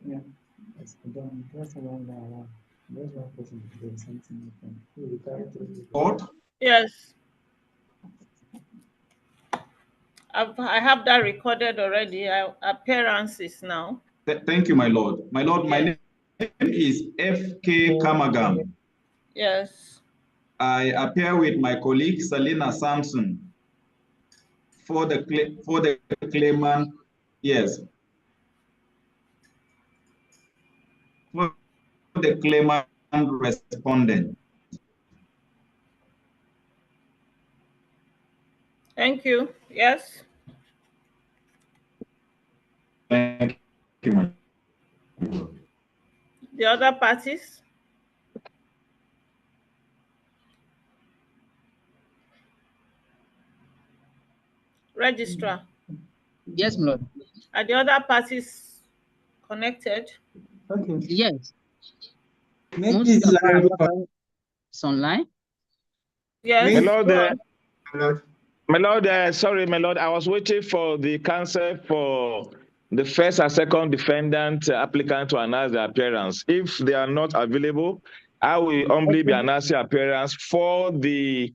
Yeah. That's one person doing something different. Court? Yes. I have that recorded already. Appearances now. Thank you, my lord. My lord, my name is F.K. Kamagam. Yes. I appear with my colleague Selina Sampson for the claimant. Yes. For the claimant respondent. Thank you. Yes. Thank you, my lord. The other parties? Registrar. Yes, my lord. Are the other parties connected? Okay. Yes. Maybe this is it's online. Yes. My lord, sorry, my lord, I was waiting for the counsel for the first and second defendant applicant to announce their appearance. If they are not available, I will humbly be announcing appearance for the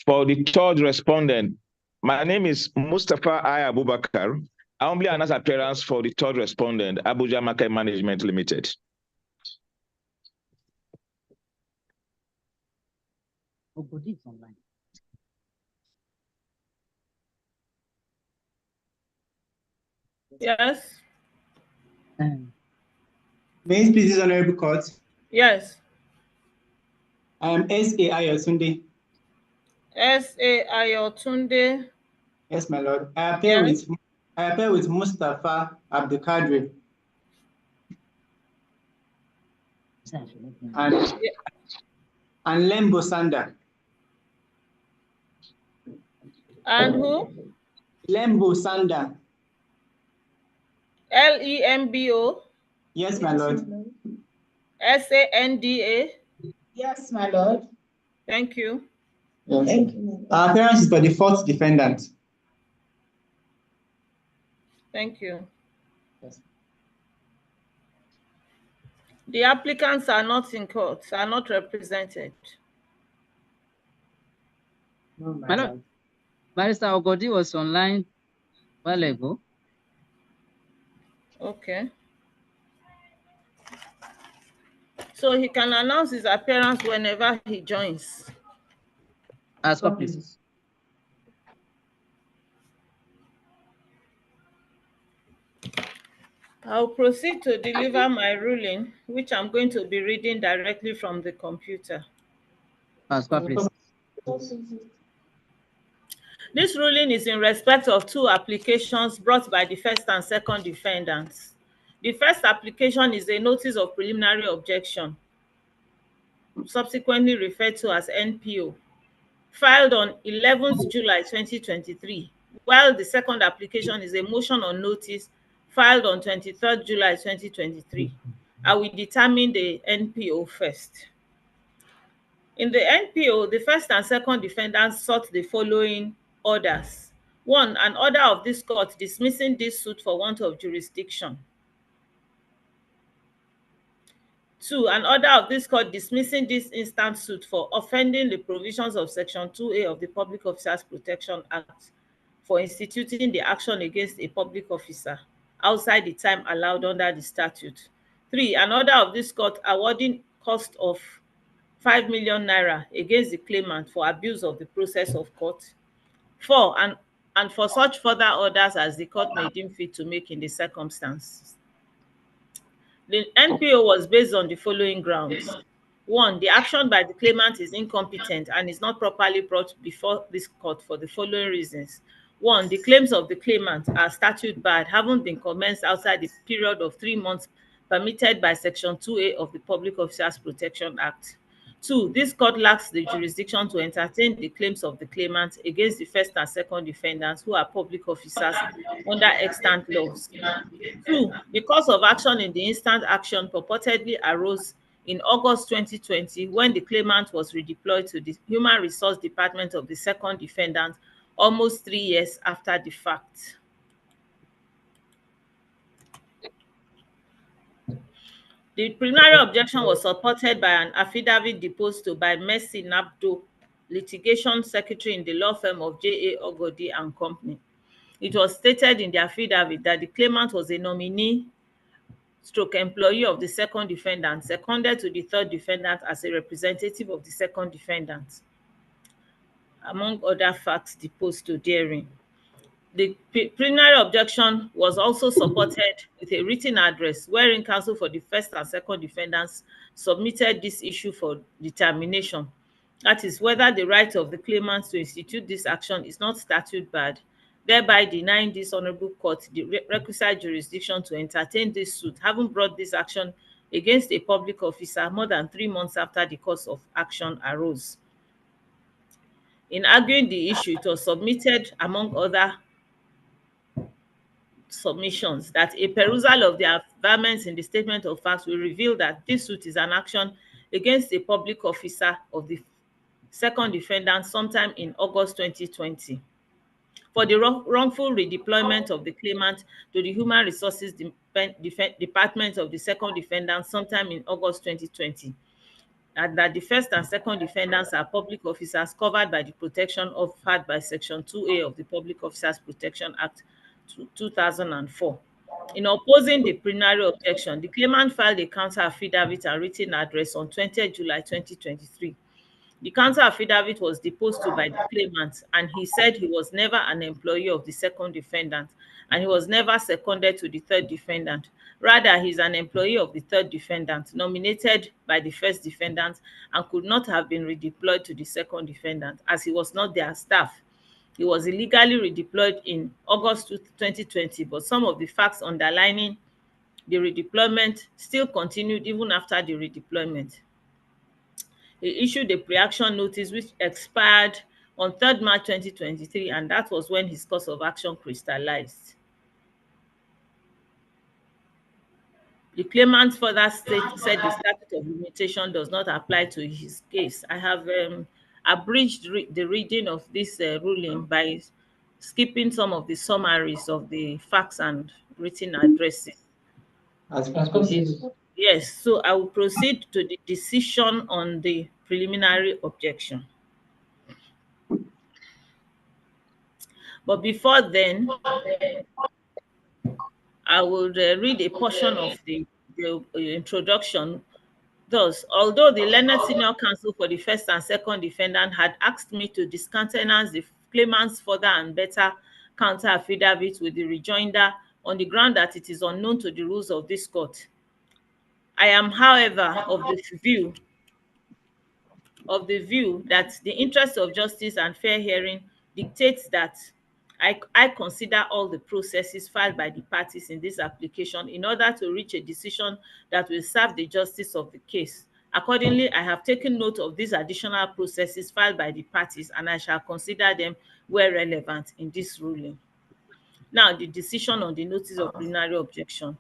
third respondent. My name is Mustafa I. Abubakar. I humbly announce appearance for the third respondent, Abuja Market Management Limited. Oh, but it's online. Yes. May I speak this honorable court? Yes. I am S.A.I. Otunde. S.A.I. Otunde. Yes, my lord. I appear with Mustafa Abdulkadir. And Lembo Sanda. And who? Lembo Sanda. Lembo? Yes, my lord. Sanda? Yes, my lord. Thank you. Yes. Thank you. Our appearance is for the fourth defendant. Thank you. Yes. The applicants are not in court, are not represented. No, my lord. Barrister Ogodi was online a while ago. Okay. So he can announce his appearance whenever he joins. As well, please. I'll proceed to deliver my ruling, which I'm going to be reading directly from the computer. As well, please. This ruling is in respect of two applications brought by the first and second defendants. The first application is a notice of preliminary objection, subsequently referred to as NPO, filed on 11th July 2023, while the second application is a motion on notice filed on 23rd July 2023. I will determine the NPO first. In the NPO, the first and second defendants sought the following orders. 1, an order of this court dismissing this suit for want of jurisdiction. 2, an order of this court dismissing this instant suit for offending the provisions of Section 2A of the Public Officers Protection Act for instituting the action against a public officer outside the time allowed under the statute. 3, an order of this court awarding cost of 5 million naira against the claimant for abuse of the process of court. 4, and for such further orders as the court may deem fit to make in the circumstances. The NPO was based on the following grounds. 1, the action by the claimant is incompetent and is not properly brought before this court for the following reasons. 1, the claims of the claimant are statute barred, having been commenced outside the period of 3 months permitted by Section 2A of the Public Officers Protection Act. 2, this court lacks the jurisdiction to entertain the claims of the claimant against the first and second defendants who are public officers under extant laws. 2, the cause of action in the instant action purportedly arose in August 2020 when the claimant was redeployed to the Human Resource Department of the second defendant almost 3 years after the fact. The preliminary objection was supported by an affidavit deposed to by Mercy Nabdo, litigation secretary in the law firm of J.A. Ogodi and Company. It was stated in the affidavit that the claimant was a nominee stroke employee of the second defendant, seconded to the third defendant as a representative of the second defendant, among other facts deposed to therein. The preliminary objection was also supported with a written address wherein counsel for the first and second defendants submitted this issue for determination. That is, whether the right of the claimants to institute this action is not statute barred, thereby denying this honorable court the requisite jurisdiction to entertain this suit, having brought this action against a public officer more than 3 months after the cause of action arose. In arguing the issue, it was submitted, among other submissions, that a perusal of the averments in the statement of facts will reveal that this suit is an action against a public officer of the second defendant sometime in August 2020 for the wrongful redeployment of the claimant to the Human Resources Department of the second defendant sometime in August 2020, and that the first and second defendants are public officers covered by the protection offered by Section 2A of the Public Officers Protection Act 2004. In opposing the preliminary objection, the claimant filed a counter affidavit and written address on 20 July 2023. The counter affidavit was deposed to by the claimant, and he said he was never an employee of the second defendant, and he was never seconded to the third defendant. Rather, he is an employee of the third defendant, nominated by the first defendant, and could not have been redeployed to the second defendant, as he was not their staff. He was illegally redeployed in August 2020, but some of the facts underlining the redeployment still continued even after the redeployment. He issued a pre-action notice which expired on 3rd March 2023, and that was when his course of action crystallized. The claimant further said the statute of limitation does not apply to his case. I have abridged the reading of this ruling by skipping some of the summaries of the facts and written addresses. Yes, so I will proceed to the decision on the preliminary objection. But before then, I will read a portion of the introduction. Thus, although the learned senior counsel for the first and second defendant had asked me to discountenance the claimant's further and better counter affidavit with the rejoinder on the ground that it is unknown to the rules of this court, I am, however, of the view that the interest of justice and fair hearing dictates that I consider all the processes filed by the parties in this application in order to reach a decision that will serve the justice of the case. Accordingly, I have taken note of these additional processes filed by the parties, and I shall consider them where relevant in this ruling. Now, the decision on the notice of preliminary objection.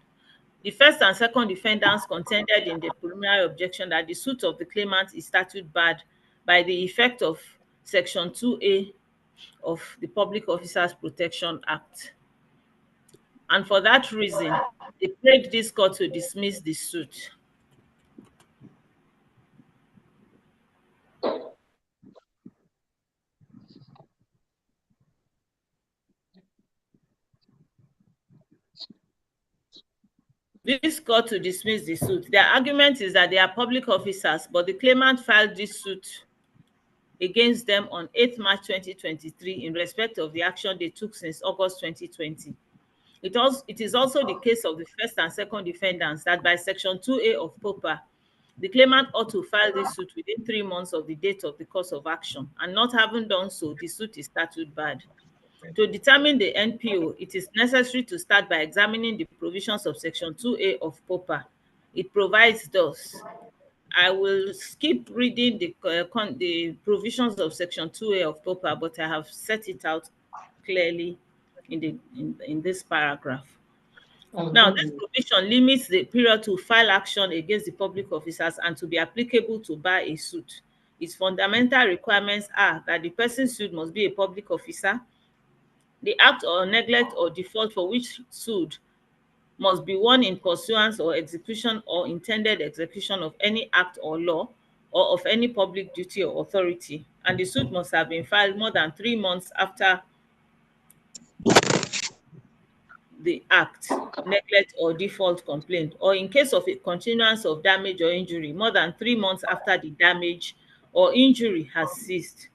The first and second defendants contended in the preliminary objection that the suit of the claimant is statute barred by the effect of Section 2A of the Public Officers Protection Act. And for that reason, they prayed this court to dismiss the suit. This court to dismiss the suit. Their argument is that they are public officers, but the claimant filed this suit against them on 8th March 2023 in respect of the action they took since August 2020. It is also the case of the first and second defendants that by Section 2A of POPA, the claimant ought to file this suit within 3 months of the date of the cause of action, and not having done so, the suit is statute barred. To determine the NPO, it is necessary to start by examining the provisions of Section 2A of POPA. It provides thus. I will skip reading the provisions of Section 2A of POPA, but I have set it out clearly in this paragraph. Now, this provision limits the period to file action against the public officers and to be applicable to bar a suit. Its fundamental requirements are that the person sued must be a public officer. The act or neglect or default for which sued must be one in pursuance or execution or intended execution of any act or law or of any public duty or authority, and the suit must have been filed more than 3 months after the act, neglect or default complaint, or in case of a continuance of damage or injury more than 3 months after the damage or injury has ceased.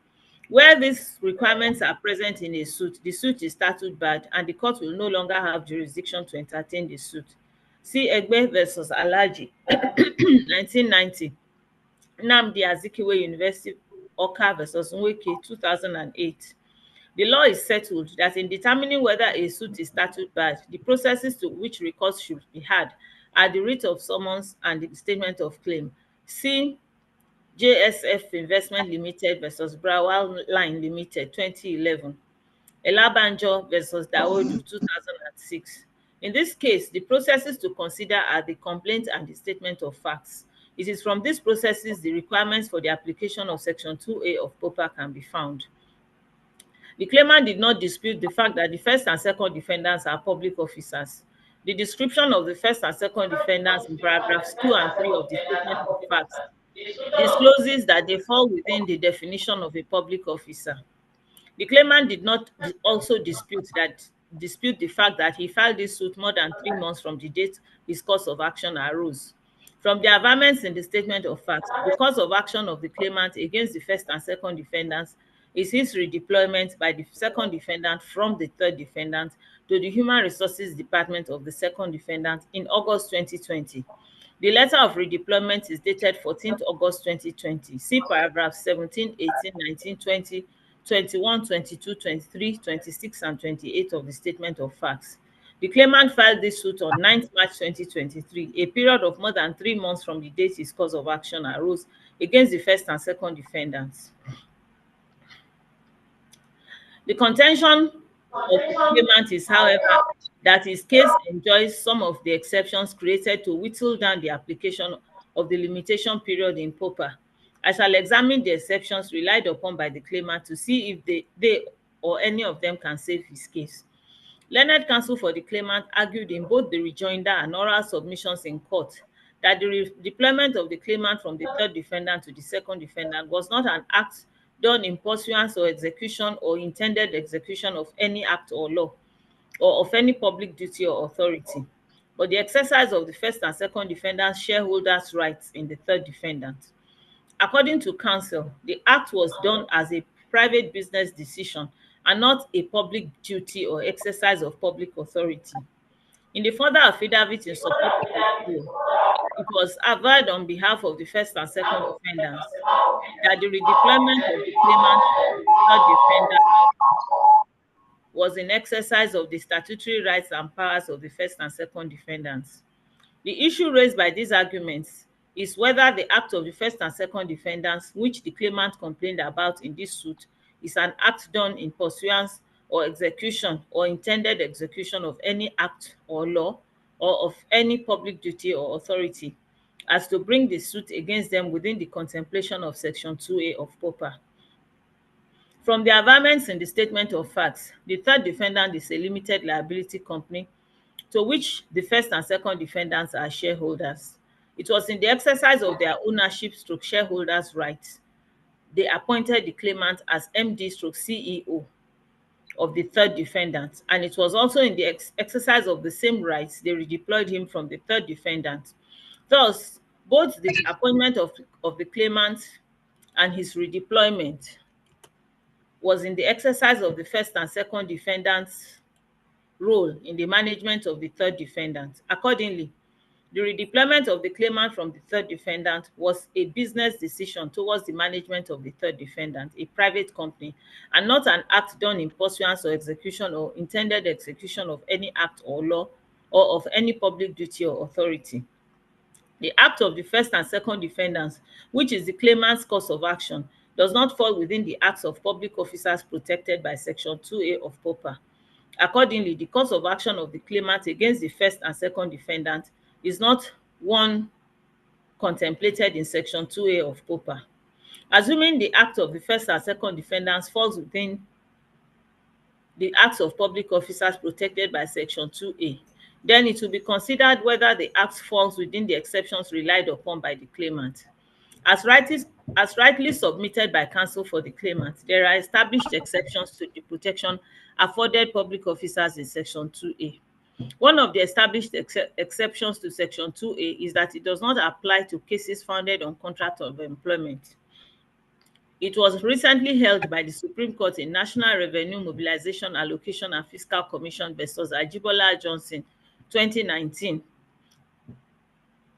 Where these requirements are present in a suit, the suit is statute barred and the court will no longer have jurisdiction to entertain the suit. See Egbe versus Alhaji, 1990. Nnamdi Azikiwe University, Awka versus Nweke, 2008. The law is settled that in determining whether a suit is statute barred, the processes to which recourse should be had are the writ of summons and the statement of claim. See JSF Investment Limited versus Browell Line Limited, 2011. Elabanjo versus Dawodu, 2006. In this case, the processes to consider are the complaint and the statement of facts. It is from these processes the requirements for the application of Section 2A of POPA can be found. The claimant did not dispute the fact that the first and second defendants are public officers. The description of the first and second defendants in paragraphs 2 and 3 of the statement of facts discloses that they fall within the definition of a public officer. The claimant did not also dispute the fact that he filed this suit more than 3 months from the date his cause of action arose. From the averments in the statement of facts, the cause of action of the claimant against the first and second defendants is his redeployment by the second defendant from the third defendant to the Human Resources Department of the second defendant in August 2020. The letter of redeployment is dated 14th August 2020. See paragraphs 17, 18, 19, 20, 21, 22, 23, 26, and 28 of the statement of facts. The claimant filed this suit on 9th March 2023, a period of more than 3 months from the date his cause of action arose against the first and second defendants. The contention of the claimant is, however, that his case enjoys some of the exceptions created to whittle down the application of the limitation period in POPA. I shall examine the exceptions relied upon by the claimant to see if they or any of them can save his case. Learned counsel for the claimant argued in both the rejoinder and oral submissions in court that the redeployment of the claimant from the third defendant to the second defendant was not an act done in pursuance or execution or intended execution of any act or law or of any public duty or authority, but the exercise of the first and second defendant's shareholders' rights in the third defendant. According to counsel, the act was done as a private business decision and not a public duty or exercise of public authority. In the further affidavit in support of the appeal, it was averred on behalf of the first and second defendants that the redeployment of the claimant to the third defendant was in exercise of the statutory rights and powers of the first and second defendants. The issue raised by these arguments is whether the act of the first and second defendants, which the claimant complained about in this suit, is an act done in pursuance or execution or intended execution of any act or law or of any public duty or authority, as to bring the suit against them within the contemplation of Section 2A of POPA. From the averments in the statement of facts, the third defendant is a limited liability company to which the first and second defendants are shareholders. It was in the exercise of their ownership/shareholders' rights they appointed the claimant as MD/CEO of the third defendant, and it was also in the exercise of the same rights they redeployed him from the third defendant. Thus, both the appointment of the claimant and his redeployment was in the exercise of the first and second defendant's role in the management of the third defendant. Accordingly, the redeployment of the claimant from the third defendant was a business decision towards the management of the third defendant, a private company, and not an act done in pursuance or execution or intended execution of any act or law or of any public duty or authority. The act of the first and second defendants, which is the claimant's cause of action, does not fall within the acts of public officers protected by Section 2A of POPA. Accordingly, the cause of action of the claimant against the first and second defendant is not one contemplated in Section 2A of POPA. Assuming the act of the first and second defendants falls within the acts of public officers protected by Section 2A, Then it will be considered whether the act falls within the exceptions relied upon by the claimant. As rightly submitted by counsel for the claimant, there are established exceptions to the protection afforded public officers in Section 2A. One of the established exceptions to Section 2A is that it does not apply to cases founded on contract of employment. It was recently held by the Supreme Court in National Revenue Mobilization Allocation and Fiscal Commission versus Ajibola Johnson 2019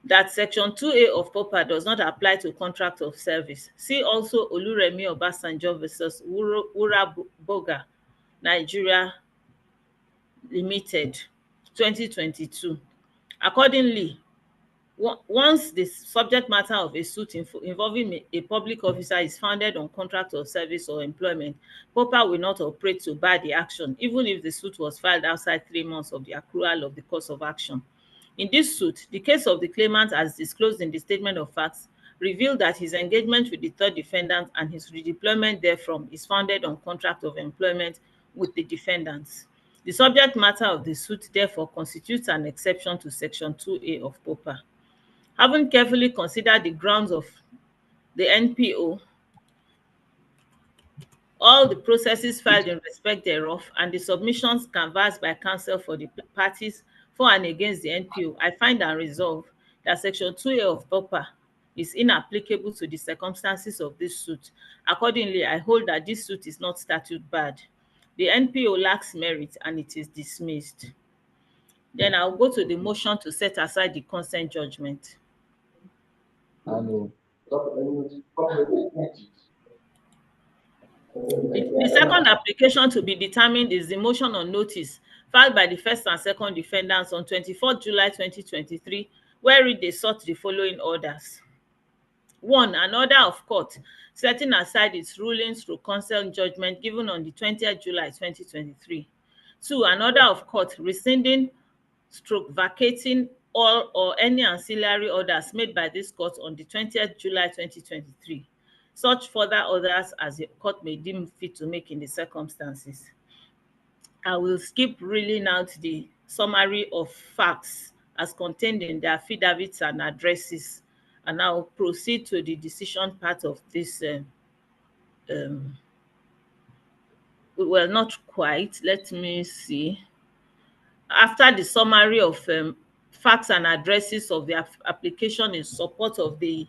that Section 2A of POPA does not apply to contract of service. See also Oluremi Obasanjo versus Wura Boga, Nigeria Limited, 2022. Accordingly, once the subject matter of a suit involving a public officer is founded on contract of service or employment, POPA will not operate to bar the action, even if the suit was filed outside 3 months of the accrual of the cause of action. In this suit, the case of the claimant, as disclosed in the statement of facts, revealed that his engagement with the third defendant and his redeployment therefrom is founded on contract of employment with the defendants. The subject matter of the suit therefore constitutes an exception to Section 2A of POPA. Having carefully considered the grounds of the NPO, all the processes filed in respect thereof, and the submissions canvassed by counsel for the parties for and against the NPO, I find and resolve that Section 2A of POPA is inapplicable to the circumstances of this suit. Accordingly, I hold that this suit is not statute barred. The NPO lacks merit and it is dismissed. Then I'll go to the motion to set aside the consent judgment. And The second application to be determined is the motion on notice filed by the first and second defendants on 24 July 2023, wherein they sought the following orders. 1. An order of court setting aside its rulings through consent judgment given on the 20th July 2023. 2. An order of court rescinding / vacating all or any ancillary orders made by this court on the 20th July 2023. Such further orders as the court may deem fit to make in the circumstances. I will skip reading out the summary of facts as contained in the affidavits and addresses, and I will proceed to the decision part of this. Well, not quite. Let me see. After the summary of facts and addresses of the application in support of this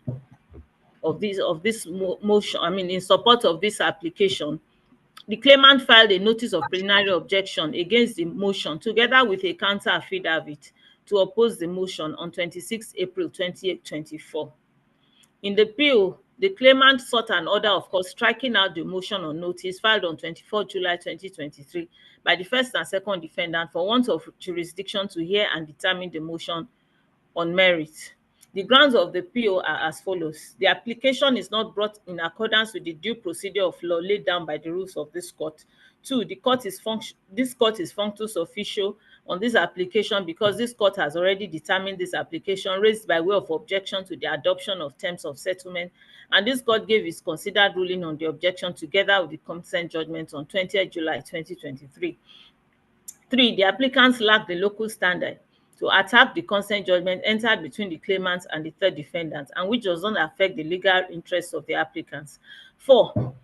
motion, in support of this application, the claimant filed a notice of preliminary objection against the motion together with a counter affidavit to oppose the motion on 26 April 2024. In the appeal, the claimant sought an order of court striking out the motion on notice filed on 24 July 2023 by the first and second defendant for want of jurisdiction to hear and determine the motion on merit. The grounds of the PO are as follows. The application is not brought in accordance with the due procedure of law laid down by the rules of this court. 2. This court is functus officio on this application because this court has already determined this application raised by way of objection to the adoption of terms of settlement, and this court gave its considered ruling on the objection together with the consent judgment on 20th July 2023. 3. The applicants lack the local standard to attack the consent judgment entered between the claimants and the third defendant, and which does not affect the legal interests of the applicants. 4.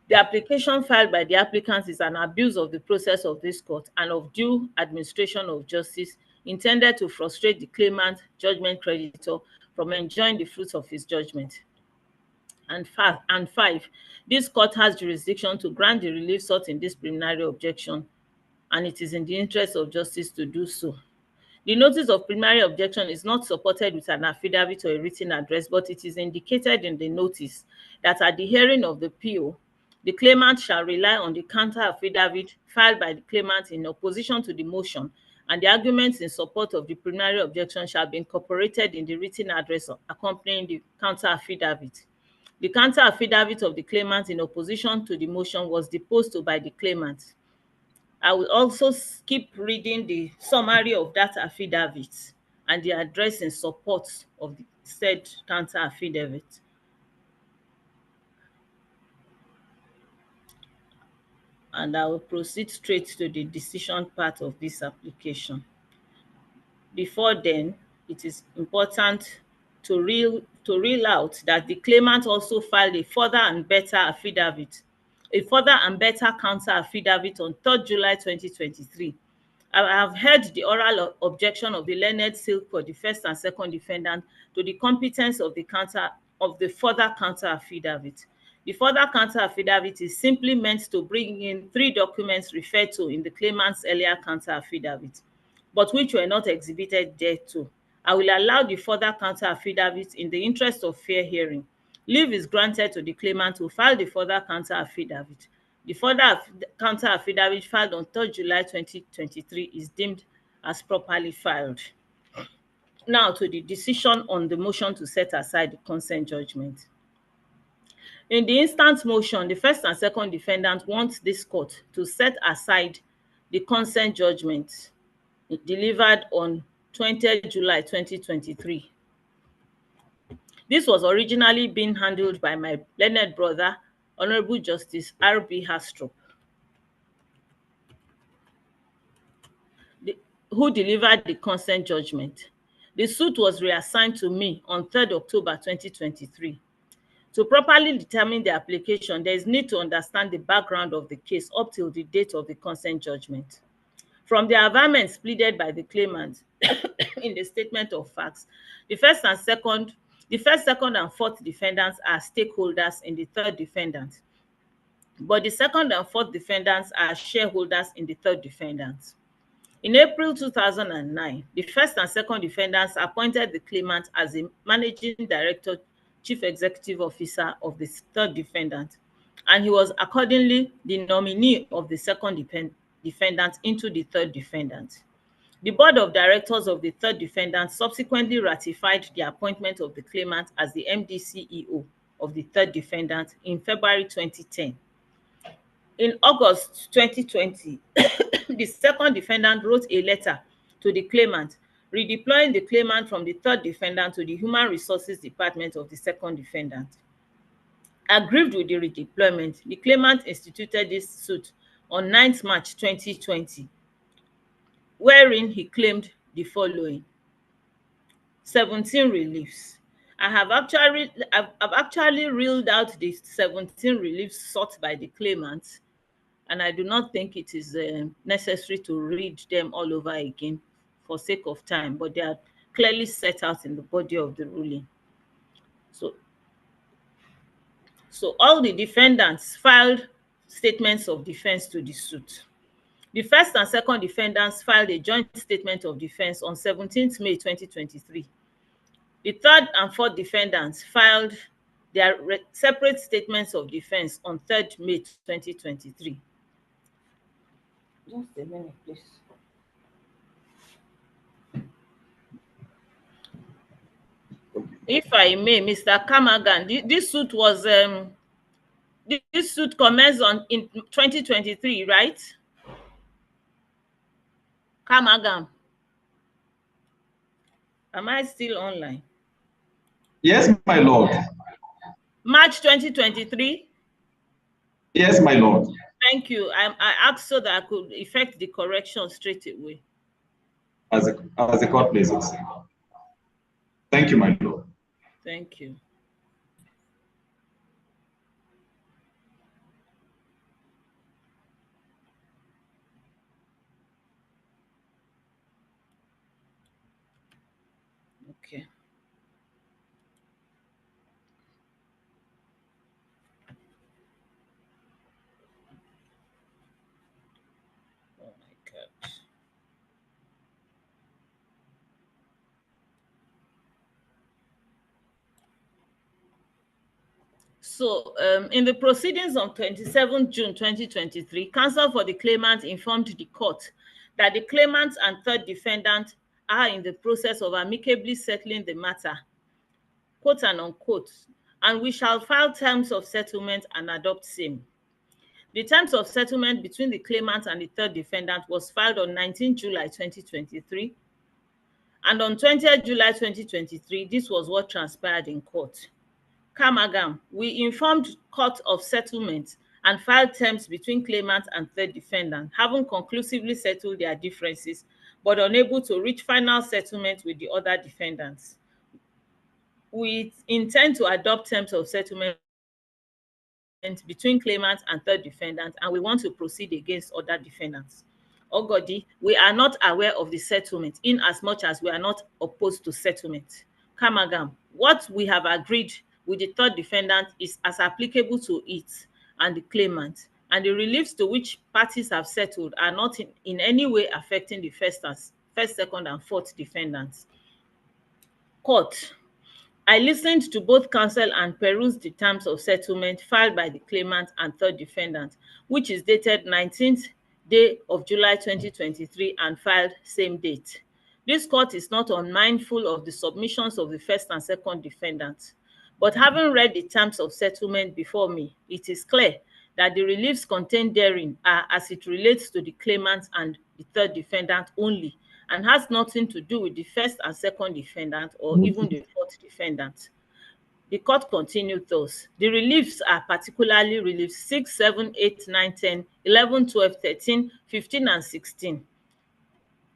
The application filed by the applicants is an abuse of the process of this court and of due administration of justice intended to frustrate the claimant judgment creditor from enjoying the fruits of his judgment. And 5. This court has jurisdiction to grant the relief sought in this preliminary objection, and it is in the interest of justice to do so. The notice of preliminary objection is not supported with an affidavit or a written address, but it is indicated in the notice that at the hearing of the PO, the claimant shall rely on the counter affidavit filed by the claimant in opposition to the motion, and the arguments in support of the preliminary objection shall be incorporated in the written address accompanying the counter affidavit. The counter affidavit of the claimant in opposition to the motion was deposed to by the claimant. I will also skip reading the summary of that affidavit and the address in support of the said counter affidavit. And I will proceed straight to the decision part of this application. Before then, it is important to reel out that the claimant also filed a further and better counter affidavit on 3rd July 2023. I have heard the oral objection of the learned silk for the first and second defendant to the competence of the further counter affidavit. The further counter affidavit is simply meant to bring in 3 documents referred to in the claimant's earlier counter affidavit, but which were not exhibited thereto. I will allow the further counter affidavit in the interest of fair hearing. Leave is granted to the claimant to file the further counter affidavit. The further counter affidavit filed on 3rd July 2023 is deemed as properly filed. Now to the decision on the motion to set aside the consent judgment. In the instant motion, the first and second defendant want this court to set aside the consent judgment delivered on 20th July 2023. This was originally being handled by my learned brother, Honorable Justice R.B. Hastrop, who delivered the consent judgment. The suit was reassigned to me on 3rd October 2023. To properly determine the application, there is need to understand the background of the case up till the date of the consent judgment. From the averments pleaded by the claimant in the statement of facts, the first, second, and fourth defendants are stakeholders in the third defendant, but the second and fourth defendants are shareholders in the third defendant. In April 2009, the first and second defendants appointed the claimant as a managing director, chief executive officer of the third defendant, and he was accordingly the nominee of the second defendant into the third defendant. The board of directors of the third defendant subsequently ratified the appointment of the claimant as the MD/CEO of the third defendant in February 2010. In August 2020, the second defendant wrote a letter to the claimant, redeploying the claimant from the third defendant to the Human Resources Department of the second defendant. Aggrieved with the redeployment, the claimant instituted this suit on 9th March 2020, wherein he claimed the following: 17 reliefs. I have actually reeled out the 17 reliefs sought by the claimant, and I do not think it is necessary to read them all over again for sake of time, but they are clearly set out in the body of the ruling. So all the defendants filed statements of defense to the suit. The first and second defendants filed a joint statement of defense on 17th May 2023. The third and fourth defendants filed their separate statements of defense on 3rd May 2023. Just a minute, please. If I may, Mr. Kamagan, this suit was this suit commenced in 2023, right? Kamagan, am I still online? Yes, my lord. March 2023? Yes, my lord. Thank you. I asked so that I could effect the correction straight away. As the court pleases. Thank you, my lord. Thank you. Okay. Oh my God. So, in the proceedings on 27 June 2023, counsel for the claimant informed the court that the claimant and third defendant are in the process of amicably settling the matter, quote and unquote, and we shall file terms of settlement and adopt same. The terms of settlement between the claimant and the third defendant was filed on 19 July 2023, and on 20th July 2023, this was what transpired in court. Kamagam, we informed court of settlement and filed terms between claimant and third defendant, having conclusively settled their differences but unable to reach final settlement with the other defendants. We intend to adopt terms of settlement between claimant and third defendant, and we want to proceed against other defendants. Ogodi, we are not aware of the settlement in as much as we are not opposed to settlement. Kamagam, what we have agreed with the third defendant is as applicable to it and the claimant, and the reliefs to which parties have settled are not in any way affecting the first, second, and fourth defendants. Court, I listened to both counsel and perused the terms of settlement filed by the claimant and third defendant, which is dated 19th day of July 2023 and filed same date. This court is not unmindful of the submissions of the first and second defendants, but having read the terms of settlement before me, it is clear that the reliefs contained therein are as it relates to the claimant and the third defendant only, and has nothing to do with the first and second defendant or even the fourth defendant. The court continued thus. The reliefs are particularly reliefs 6, 7, 8, 9, 10, 11, 12, 13, 15, and 16.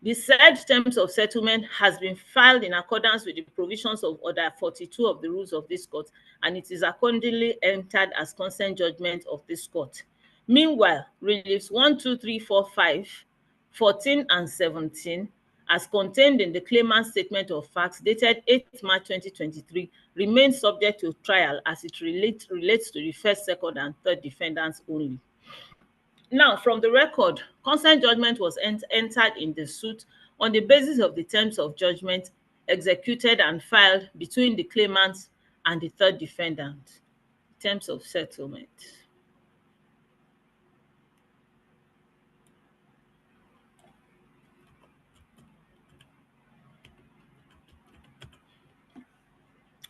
The said terms of settlement has been filed in accordance with the provisions of Order 42 of the rules of this court, and it is accordingly entered as consent judgment of this court. Meanwhile, reliefs 1, 2, 3, 4, 5, 14, and 17, as contained in the claimant's statement of facts dated 8th March 2023, remain subject to trial as it relates to the first, second, and third defendants only. Now, from the record, consent judgment was entered in the suit on the basis of the terms of judgment executed and filed between the claimant and the third defendant. Terms of settlement.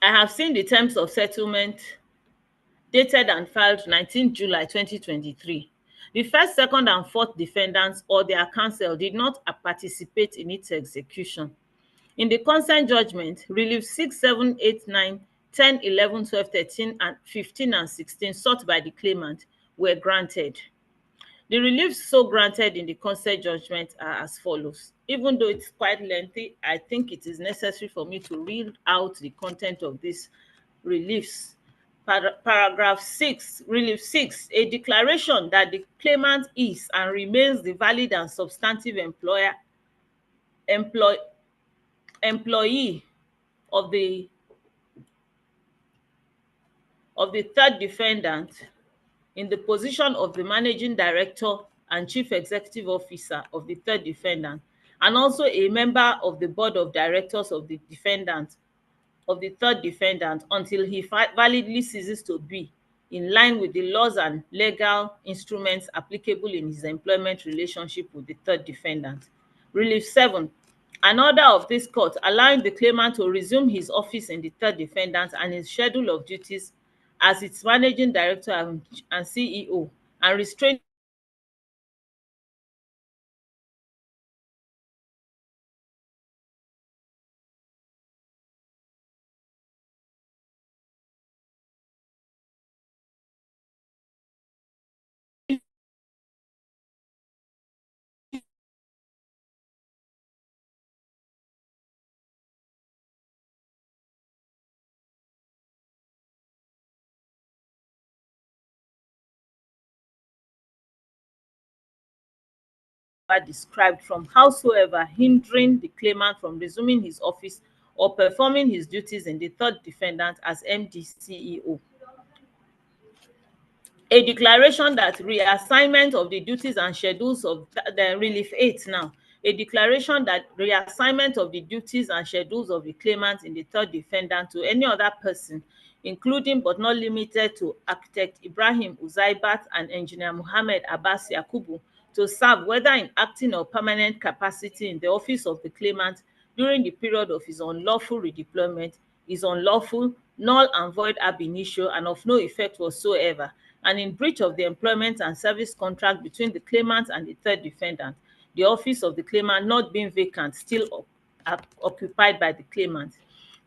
I have seen the terms of settlement dated and filed 19 July 2023. The first, second, and fourth defendants or their counsel did not participate in its execution. In the consent judgment, relief 6, 7, 8, 9, 10, 11, 12, 13, and 15, and 16 sought by the claimant were granted. The reliefs so granted in the consent judgment are as follows. Even though it's quite lengthy, I think it is necessary for me to read out the content of these reliefs. Paragraph 6, relief 6, a declaration that the claimant is and remains the valid and substantive employee of the third defendant in the position of the managing director and chief executive officer of the third defendant, and also a member of the board of directors of the third defendant until he validly ceases to be, in line with the laws and legal instruments applicable in his employment relationship with the third defendant. Relief 7, an order of this court allowing the claimant to resume his office in the third defendant and his schedule of duties as its managing director and CEO, and restraining described from howsoever hindering the claimant from resuming his office or performing his duties in the third defendant as MD CEO. A declaration that reassignment of the duties and schedules of the relief 8 now. A declaration that reassignment of the duties and schedules of the claimant in the third defendant to any other person, including but not limited to architect Ibrahim Uzaibat and engineer Muhammad Abbas Yakubu, to serve whether in acting or permanent capacity in the office of the claimant during the period of his unlawful redeployment is unlawful, null and void ab initio, and of no effect whatsoever, and in breach of the employment and service contract between the claimant and the third defendant, the office of the claimant not being vacant, still occupied by the claimant.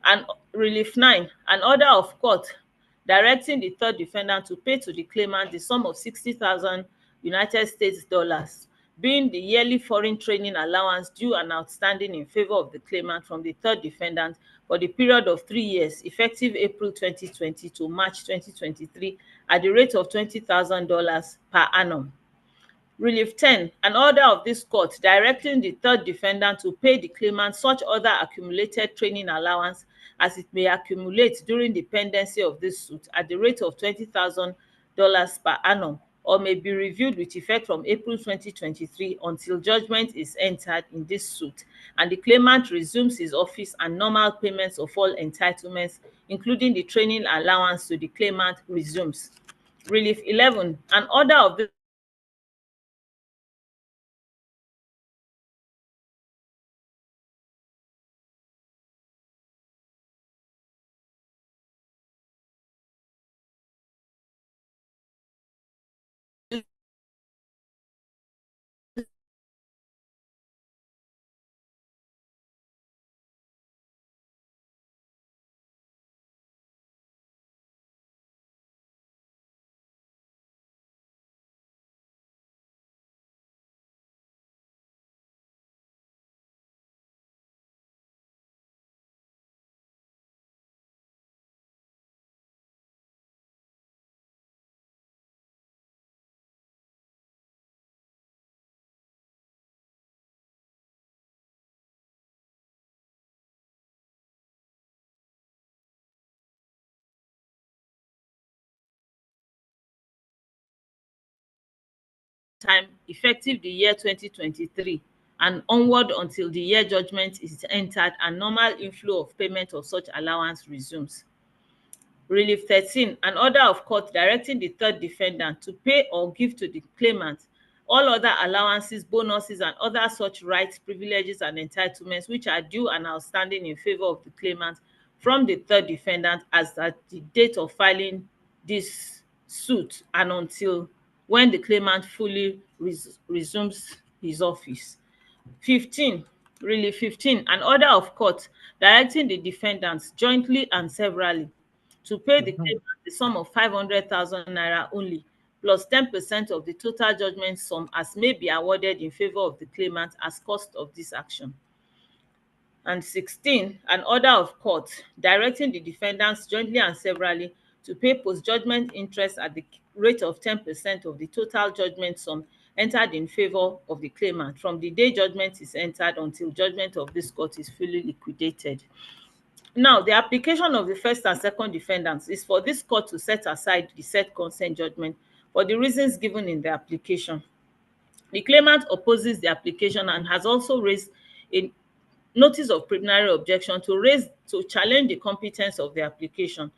And relief 9, an order of court directing the third defendant to pay to the claimant the sum of 60,000 United States dollars being the yearly foreign training allowance due and outstanding in favor of the claimant from the third defendant for the period of 3 years, effective April 2020 to March 2023, at the rate of $20,000 per annum. Relief 10, an order of this court directing the third defendant to pay the claimant such other accumulated training allowance as it may accumulate during the pendency of this suit at the rate of $20,000 per annum, or may be reviewed with effect from April 2023 until judgment is entered in this suit and the claimant resumes his office and normal payments of all entitlements, including the training allowance to the claimant, resumes. Relief 11, an order of this time effective the year 2023 and onward until the year judgment is entered and normal inflow of payment of such allowance resumes. Relief 13, an order of court directing the third defendant to pay or give to the claimant all other allowances, bonuses, and other such rights, privileges, and entitlements which are due and outstanding in favor of the claimant from the third defendant as at the date of filing this suit and until when the claimant fully resumes his office. 15, Relief 15, an order of court directing the defendants jointly and severally to pay the claimant the sum of 500,000 naira only, plus 10% of the total judgment sum as may be awarded in favor of the claimant as cost of this action. And 16, an order of court directing the defendants jointly and severally to pay post-judgment interest at the rate of 10% of the total judgment sum entered in favor of the claimant from the day judgment is entered until judgment of this court is fully liquidated. Now, the application of the first and second defendants is for this court to set aside the said consent judgment for the reasons given in the application. The claimant opposes the application and has also raised a notice of preliminary objection to challenge the competence of the application.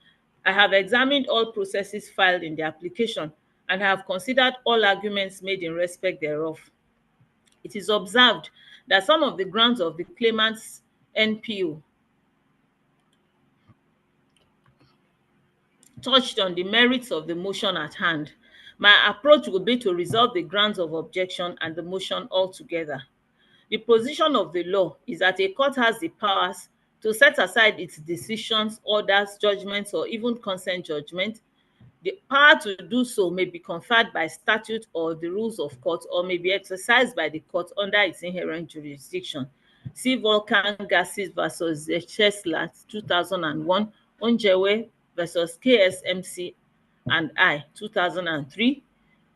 I have examined all processes filed in the application and have considered all arguments made in respect thereof. It is observed that some of the grounds of the claimant's NPO touched on the merits of the motion at hand. My approach will be to resolve the grounds of objection and the motion altogether. The position of the law is that a court has the powers to set aside its decisions, orders, judgments, or even consent judgment. The power to do so may be conferred by statute or the rules of court, or may be exercised by the court under its inherent jurisdiction. See Volcan Gases versus Cheslat 2001, Onjewe versus KSMC and I 2003,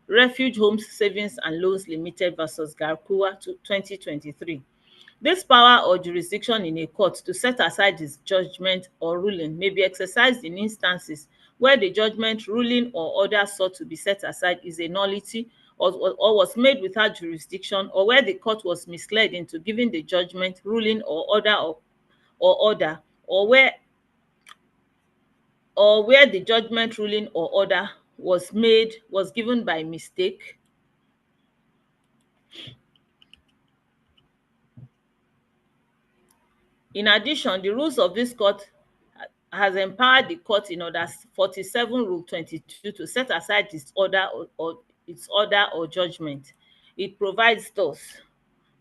Refuge Homes Savings and Loans Limited versus Garkuwa 2023. This power or jurisdiction in a court to set aside its judgment or ruling may be exercised in instances where the judgment, ruling, or order sought to be set aside is a nullity or was made without jurisdiction, or where the court was misled into giving the judgment, ruling, or order, or where the judgment, ruling, or order was given by mistake. In addition, the rules of this court has empowered the court in Order 47 Rule 22 to set aside its order or judgment. It provides thus.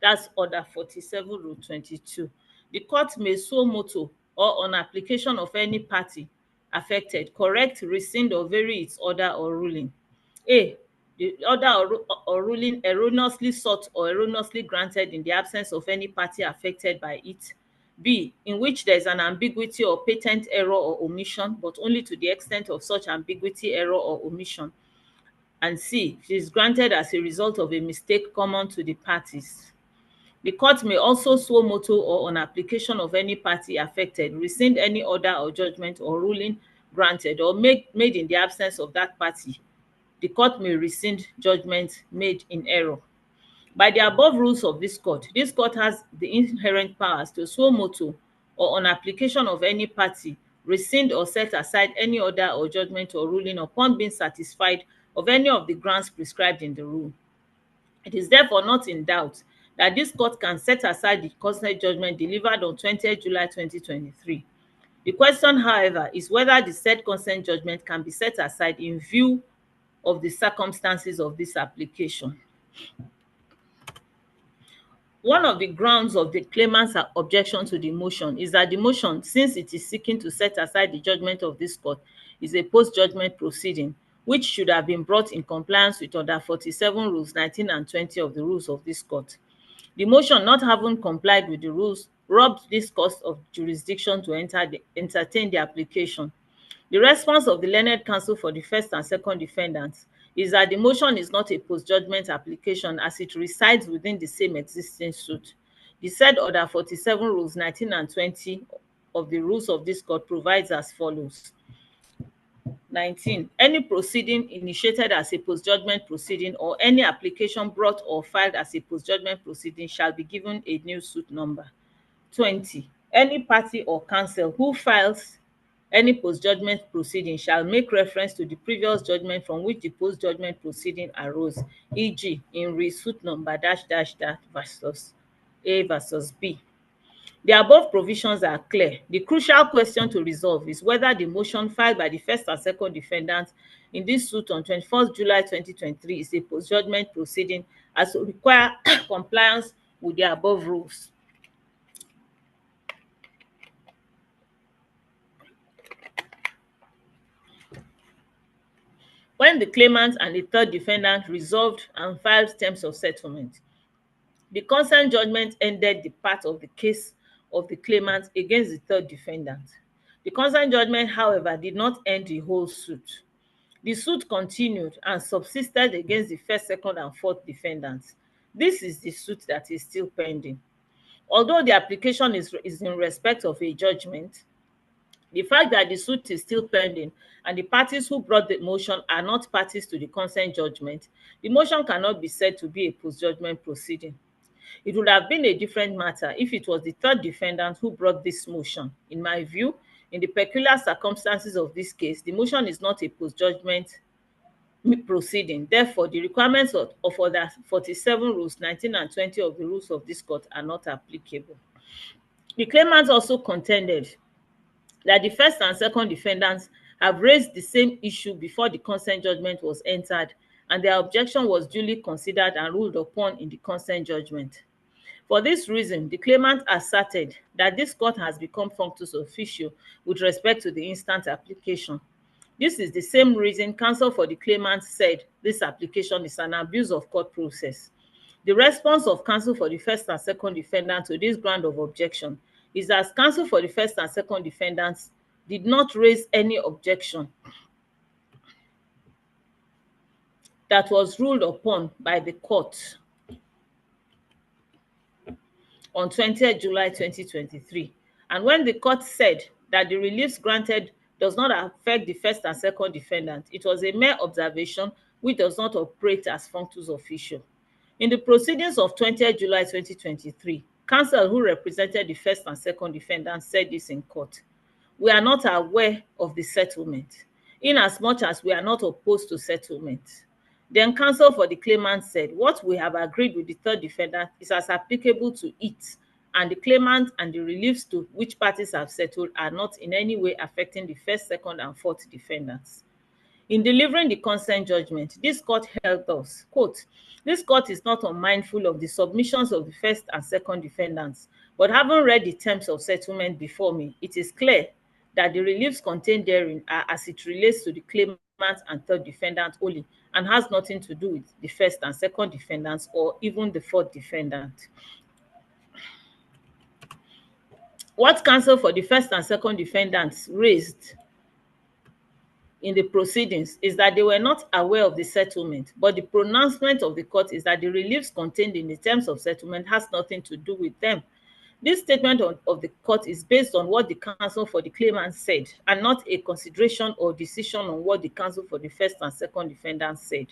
That's Order 47 Rule 22. The court may suo motu or on application of any party affected correct, rescind, or vary its order or ruling. A. the order or ruling erroneously sought or erroneously granted in the absence of any party affected by it. B, in which there is an ambiguity or patent error or omission, but only to the extent of such ambiguity, error, or omission. And C, it is granted as a result of a mistake common to the parties. The court may also suo motu or on application of any party affected, rescind any order or judgment or ruling granted or made in the absence of that party. The court may rescind judgment made in error. By the above rules of this court has the inherent powers to suo motu or on application of any party, rescind or set aside any order or judgment or ruling upon being satisfied of any of the grounds prescribed in the rule. It is therefore not in doubt that this court can set aside the consent judgment delivered on 20th July 2023. The question, however, is whether the said consent judgment can be set aside in view of the circumstances of this application. One of the grounds of the claimant's objection to the motion is that the motion, since it is seeking to set aside the judgment of this court, is a post-judgment proceeding, which should have been brought in compliance with Order 47 Rules 19 and 20 of the rules of this court. The motion, not having complied with the rules, robbed this court of jurisdiction to entertain the application. The response of the learned counsel for the first and second defendants is that the motion is not a post-judgment application as it resides within the same existing suit. The said Order 47 Rules 19 and 20 of the rules of this court provides as follows. 19. Any proceeding initiated as a post-judgment proceeding or any application brought or filed as a post-judgment proceeding shall be given a new suit number. 20. Any party or counsel who files any post-judgment proceeding shall make reference to the previous judgment from which the post-judgment proceeding arose, e.g. in re suit number dash dash dash versus A versus B. The above provisions are clear. The crucial question to resolve is whether the motion filed by the first and second defendants in this suit on 21st July 2023 is a post-judgment proceeding as to require compliance with the above rules. When the claimant and the third defendant resolved and filed terms of settlement, the consent judgment ended the part of the case of the claimant against the third defendant. The consent judgment, however, did not end the whole suit. The suit continued and subsisted against the first, second, and fourth defendants. This is the suit that is still pending. Although the application is in respect of a judgment, the fact that the suit is still pending and the parties who brought the motion are not parties to the consent judgment, the motion cannot be said to be a post-judgment proceeding. It would have been a different matter if it was the third defendant who brought this motion. In my view, in the peculiar circumstances of this case, the motion is not a post-judgment proceeding. Therefore, the requirements of Order 47 Rules 19 and 20 of the rules of this court are not applicable. The claimants also contended that the first and second defendants have raised the same issue before the consent judgment was entered, and their objection was duly considered and ruled upon in the consent judgment. For this reason, the claimant asserted that this court has become functus officio with respect to the instant application. This is the same reason counsel for the claimant said this application is an abuse of court process. The response of counsel for the first and second defendant to this ground of objection is that counsel for the first and second defendants did not raise any objection that was ruled upon by the court on 20th July 2023. And when the court said that the reliefs granted does not affect the first and second defendant, it was a mere observation which does not operate as functus officio. In the proceedings of 20th July 2023, counsel who represented the first and second defendants said this in court: "We are not aware of the settlement, inasmuch as we are not opposed to settlement." Then counsel for the claimant said, "What we have agreed with the third defendant is as applicable to it, and the claimant and the reliefs to which parties have settled are not in any way affecting the first, second, and fourth defendants." In delivering the consent judgment, this court held thus, quote, "This court is not unmindful of the submissions of the first and second defendants, but having read the terms of settlement before me, it is clear that the reliefs contained therein are as it relates to the claimant and third defendant only, and has nothing to do with the first and second defendants or even the fourth defendant. What counsel for the first and second defendants raised in the proceedings is that they were not aware of the settlement, but the pronouncement of the court is that the reliefs contained in the terms of settlement has nothing to do with them. This statement of the court is based on what the counsel for the claimant said and not a consideration or decision on what the counsel for the first and second defendants said.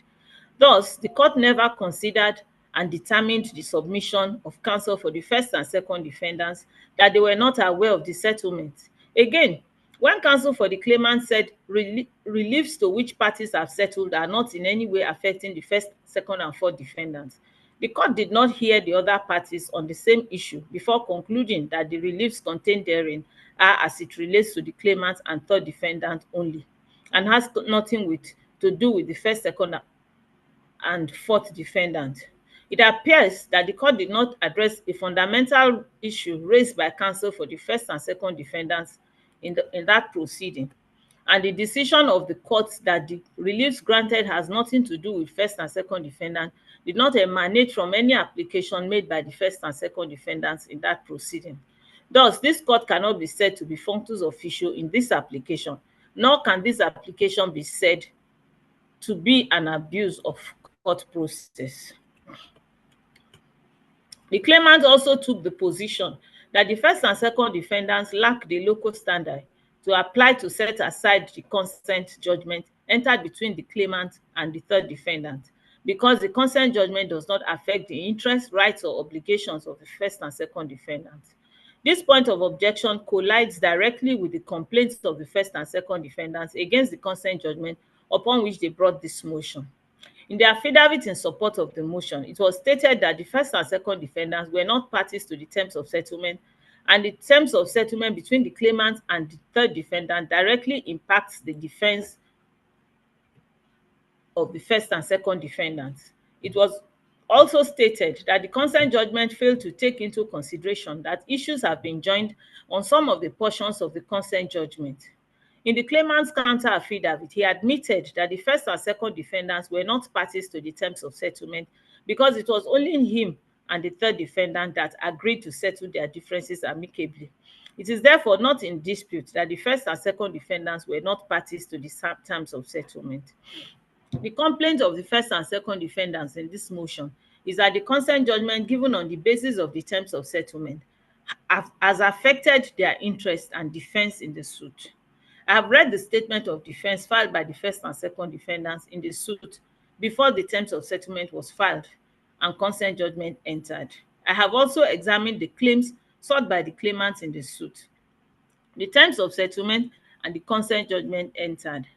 Thus, the court never considered and determined the submission of counsel for the first and second defendants that they were not aware of the settlement. Again, when counsel for the claimant said reliefs to which parties have settled are not in any way affecting the first, second, and fourth defendants, the court did not hear the other parties on the same issue before concluding that the reliefs contained therein are as it relates to the claimant and third defendant only, and has nothing to do with the first, second, and fourth defendant. It appears that the court did not address a fundamental issue raised by counsel for the first and second defendants in that proceeding, and the decision of the court that the reliefs granted has nothing to do with first and second defendant did not emanate from any application made by the first and second defendants in that proceeding. Thus, this court cannot be said to be functus officio in this application, nor can this application be said to be an abuse of court process. The claimant also took the position that the first and second defendants lack the local standard to apply to set aside the consent judgment entered between the claimant and the third defendant, because the consent judgment does not affect the interests, rights, or obligations of the first and second defendants. This point of objection collides directly with the complaints of the first and second defendants against the consent judgment upon which they brought this motion. In the affidavit in support of the motion, it was stated that the first and second defendants were not parties to the terms of settlement, and the terms of settlement between the claimant and the third defendant directly impacts the defense of the first and second defendants. It was also stated that the consent judgment failed to take into consideration that issues have been joined on some of the portions of the consent judgment. In the claimant's counter affidavit, he admitted that the first and second defendants were not parties to the terms of settlement because it was only him and the third defendant that agreed to settle their differences amicably. It is therefore not in dispute that the first and second defendants were not parties to the terms of settlement. The complaint of the first and second defendants in this motion is that the consent judgment given on the basis of the terms of settlement has affected their interest and defense in the suit. I have read the statement of defense filed by the first and second defendants in the suit before the terms of settlement was filed and consent judgment entered. I have also examined the claims sought by the claimants in the suit, the terms of settlement, and the consent judgment entered.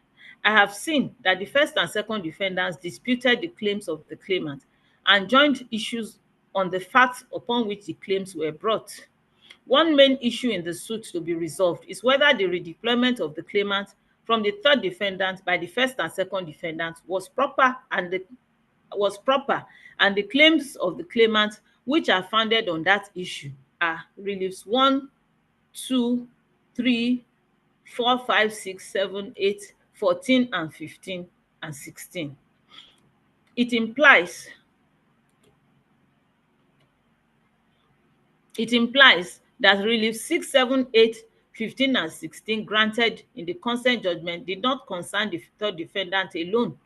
I have seen that the first and second defendants disputed the claims of the claimant and joined issues on the facts upon which the claims were brought. One main issue in the suit to be resolved is whether the redeployment of the claimant from the third defendant by the first and second defendant was proper, and the claims of the claimant which are founded on that issue are reliefs 1, 2, 3, 4, 5, 6, 7, 8, 14, and 15, and 16. It implies that relief 6, 7, 8, 15, and 16 granted in the consent judgment did not concern the third defendant alone,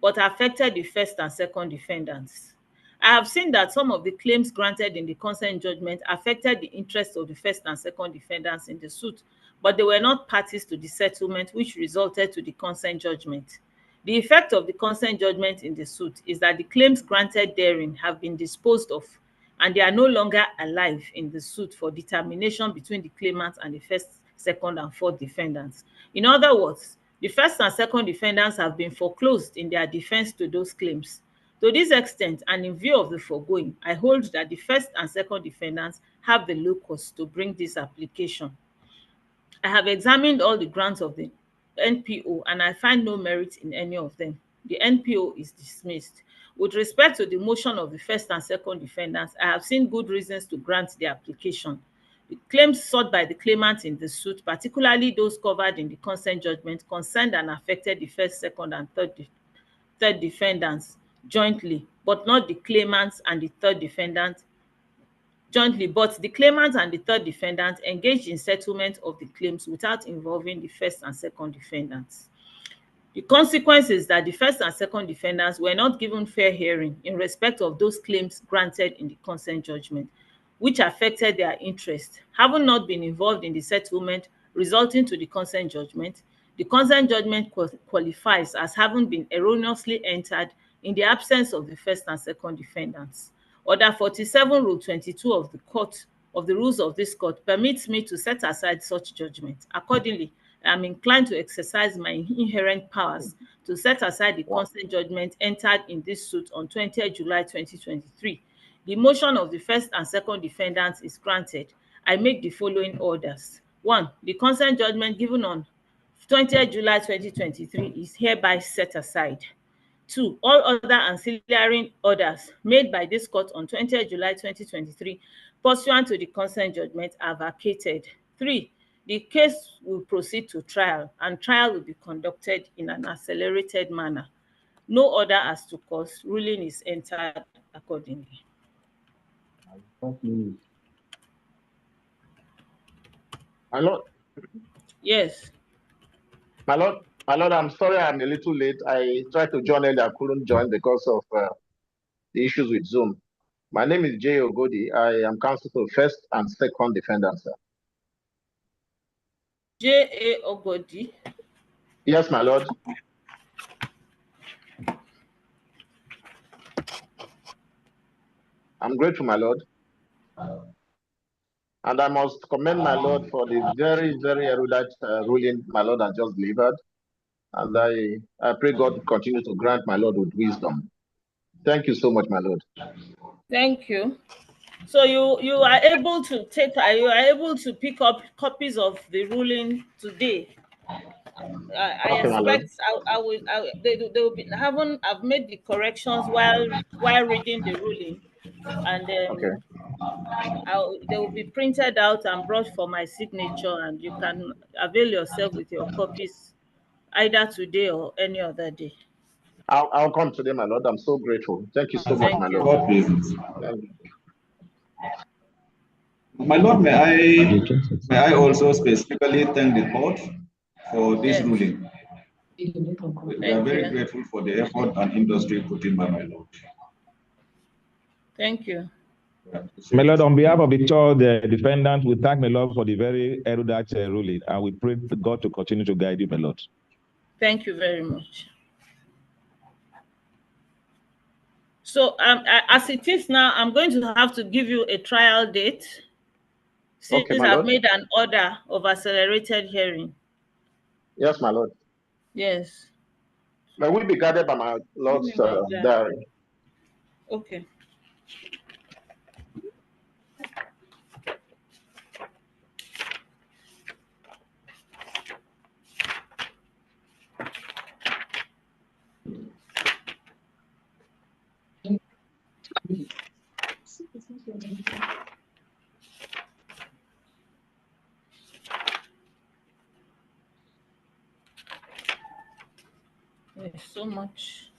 but affected the first and second defendants. I have seen that some of the claims granted in the consent judgment affected the interests of the first and second defendants in the suit, but they were not parties to the settlement which resulted to the consent judgment. The effect of the consent judgment in the suit is that the claims granted therein have been disposed of, and they are no longer alive in the suit for determination between the claimant and the first, second, and fourth defendants. In other words, the first and second defendants have been foreclosed in their defense to those claims. To this extent, and in view of the foregoing, I hold that the first and second defendants have the locus to bring this application. I have examined all the grounds of the NPO, and I find no merit in any of them. The NPO is dismissed. With respect to the motion of the first and second defendants, I have seen good reasons to grant the application. The claims sought by the claimant in the suit, particularly those covered in the consent judgment, concerned and affected the first, second, and third third defendants jointly, but not the claimants and the third defendant jointly, but the claimant and the third defendant engaged in settlement of the claims without involving the first and second defendants. The consequence is that the first and second defendants were not given fair hearing in respect of those claims granted in the consent judgment, which affected their interest. Having not been involved in the settlement resulting to the consent judgment qualifies as having been erroneously entered in the absence of the first and second defendants. Order 47, Rule 22 of the rules of this court permits me to set aside such judgment. Accordingly, I am inclined to exercise my inherent powers to set aside the consent judgment entered in this suit on 20th July 2023. The motion of the first and second defendants is granted. I make the following orders. 1. The consent judgment given on 20th July 2023 is hereby set aside. 2. All other ancillary orders made by this court on 20th July 2023 pursuant to the consent judgment are vacated. 3. The case will proceed to trial, and trial will be conducted in an accelerated manner. No order as to cause. Ruling is entered accordingly. My Lord. Yes. My Lord, I'm sorry I'm a little late. I tried to join earlier, I couldn't join because of the issues with Zoom. My name is J. Ogodi. I am counsel for first and second defendant, sir. J. A. Ogodi. Yes, my Lord. I'm grateful, my Lord. And I must commend my Lord for the very, very erudite ruling my Lord has just delivered. And I pray God continue to grant my Lord with wisdom. Thank you so much, my Lord. Thank you. So you are able to pick up copies of the ruling today. I expect they will be I've made the corrections while reading the ruling, and they will be printed out and brought for my signature, and you can avail yourself with your copies either today or any other day. I'll come today, my Lord. I'm so grateful. Thank you so much, my Lord. God bless. My Lord, may I also specifically thank the court for this ruling. We are very grateful for the effort and industry put in by my Lord. Thank you. My Lord, on behalf of the third defendant, we thank my Lord for the very erudite ruling, and we pray God to continue to guide you, my Lord. Thank you very much. So as it is now, I'm going to have to give you a trial date since I've made an order of accelerated hearing. Yes, my Lord. Yes. May we be guided by my Lord's diary. Okay. There's so much.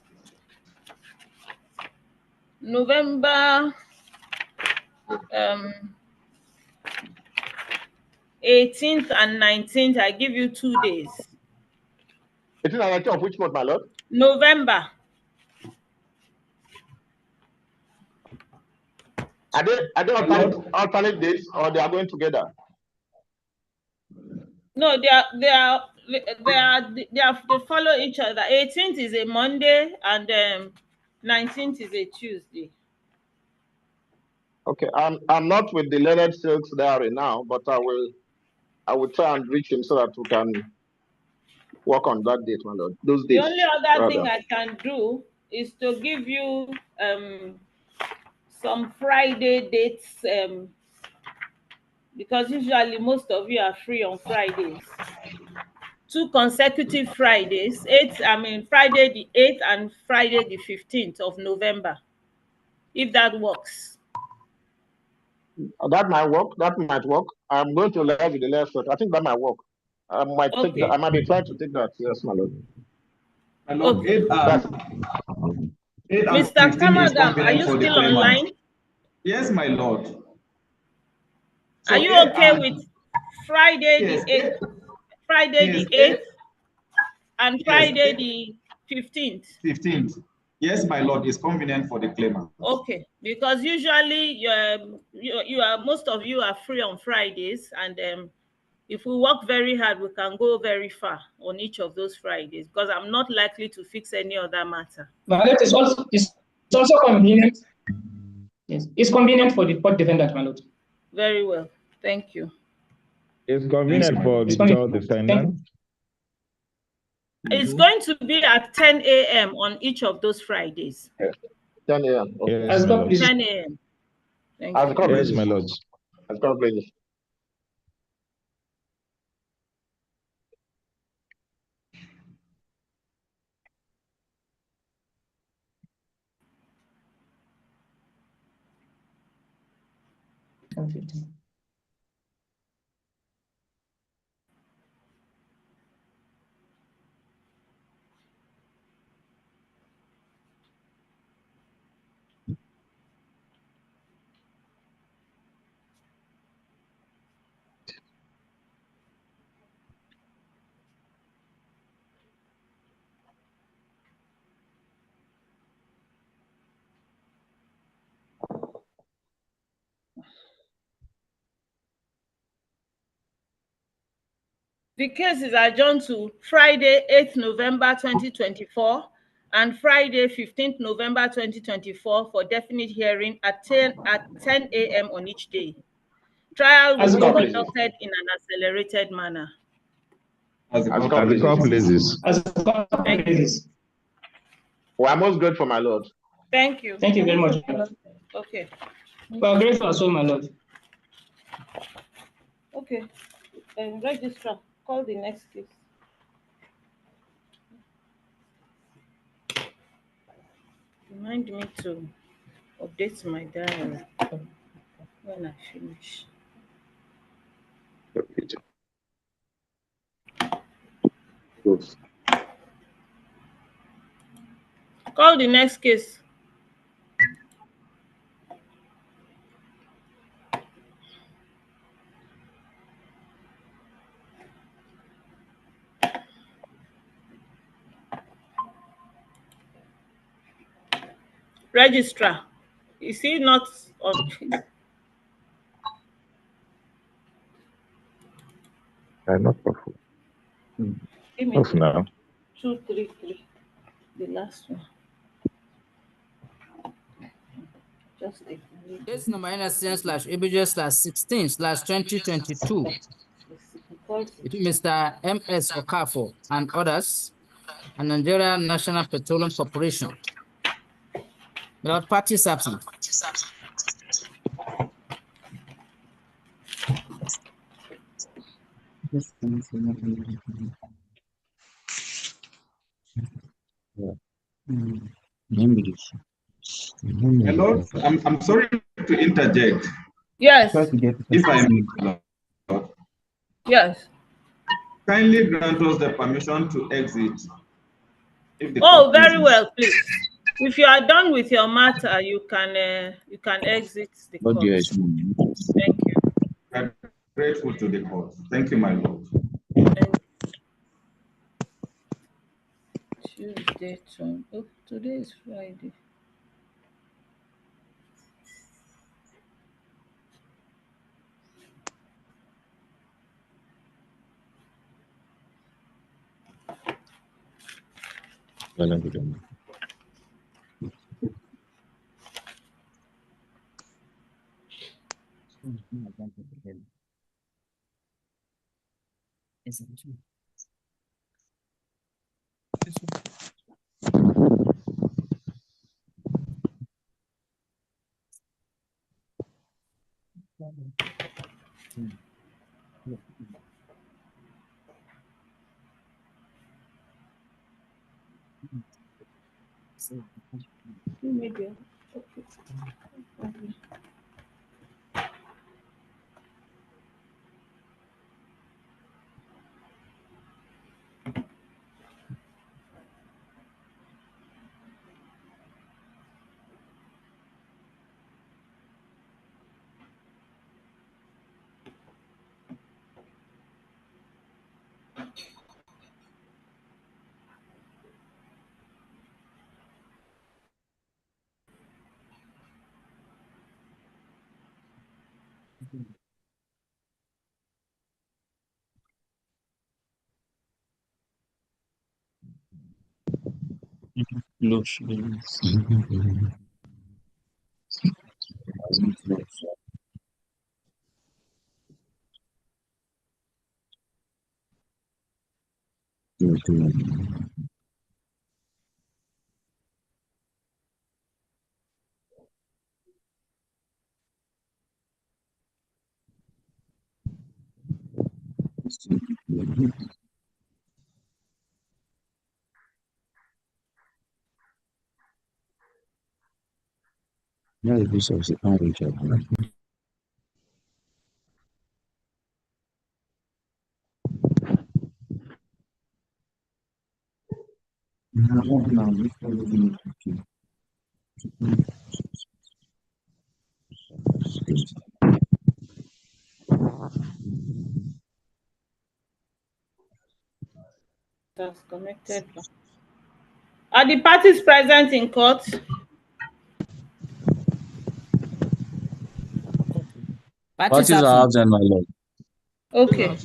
November 18th and 19th, I give you 2 days. 18th and 19th of which month, my Lord? November. Are they alternate dates, or they are going together? No, they follow each other. 18th is a Monday, and 19th is a Tuesday. Okay, I'm not with the Leonard Silks diary now, but I will try and reach him so that we can work on that date, my Lord. Those days. The only other thing I can do is to give you some Friday dates, because usually most of you are free on Fridays. 2 consecutive Fridays, Friday the 8th and Friday the 15th of November, if that works. That might work. That might work. I'm going to live with the last. I think that might work. I might be trying to take that. Yes, my Lord. My Lord, Okay. 8 That's and 8 and Mr. 15 is Kamagam, are convenient you for the still claimant. online? Yes, my Lord. Are So you 8 okay and with Friday yes, the 8th, 8, Friday yes, the 8, 8th, and yes, Friday 8, the 15th? 15th. Yes, my Lord, is convenient for the claimant. Okay, because usually you are most of you are free on Fridays, and if we work very hard, we can go very far on each of those Fridays, because I'm not likely to fix any other matter. My lord, it's also convenient. Yes, it's convenient for the court defendant, my lord. Very well, thank you. It's convenient for the third defendant. It's going to be at 10 a.m. on each of those Fridays. 10 a.m. Okay. Yes, my lord. 10 a.m. Thank As you. the court Yes, pleases. my lord. As the court pleases. The case is adjourned to Friday, 8th November 2024 and Friday, 15th November 2024 for definite hearing at 10 a.m. on each day. Trial As will the be court pleases. conducted in an accelerated manner. As the As the court As the court pleases. pleases. As the court Thank you. pleases. We are most grateful, my lord. Thank you. Thank you very much, my lord. Okay. We are grateful as well, my lord. Okay. Registrar, call the next case. Remind me to update my diary when I finish. Call the next case. Registrar, is he not on? Not off. Give me Off now. 233, the last one. Just take it. Case number NSCN/Abuja/16/2022 between Mr. M.S. Okafor and others, and Nigeria National Petroleum Corporation. Without parties absent. My Lord, I'm sorry to interject. Yes. If I may, my Lord, Yes. kindly grant us the permission to exit. If the Oh, court very pleases. well, please. If you are done with your matter, you can exit the court. Thank you. I'm grateful to the court. Thank you, my Lord. And Tuesday, oh, today is Friday. Media. Okay. That's connected. Are the parties present in court? Parties are absent, my lord. Okay.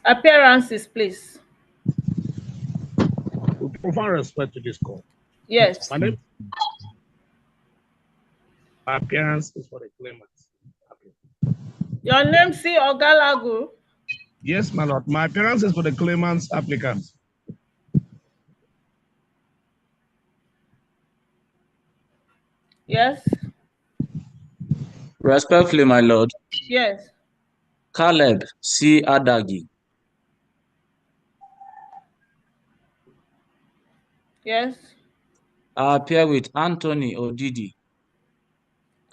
Appearances, please. With profound respect to this court. Yes. My name, my appearance is for the claimant. Your name, C. Ogalagu? Yes, my lord. My appearance is for the claimant's applicant. Yes. Respectfully, my lord. Yes. Caleb C. Adagi. Yes. I appear with Anthony Odidi.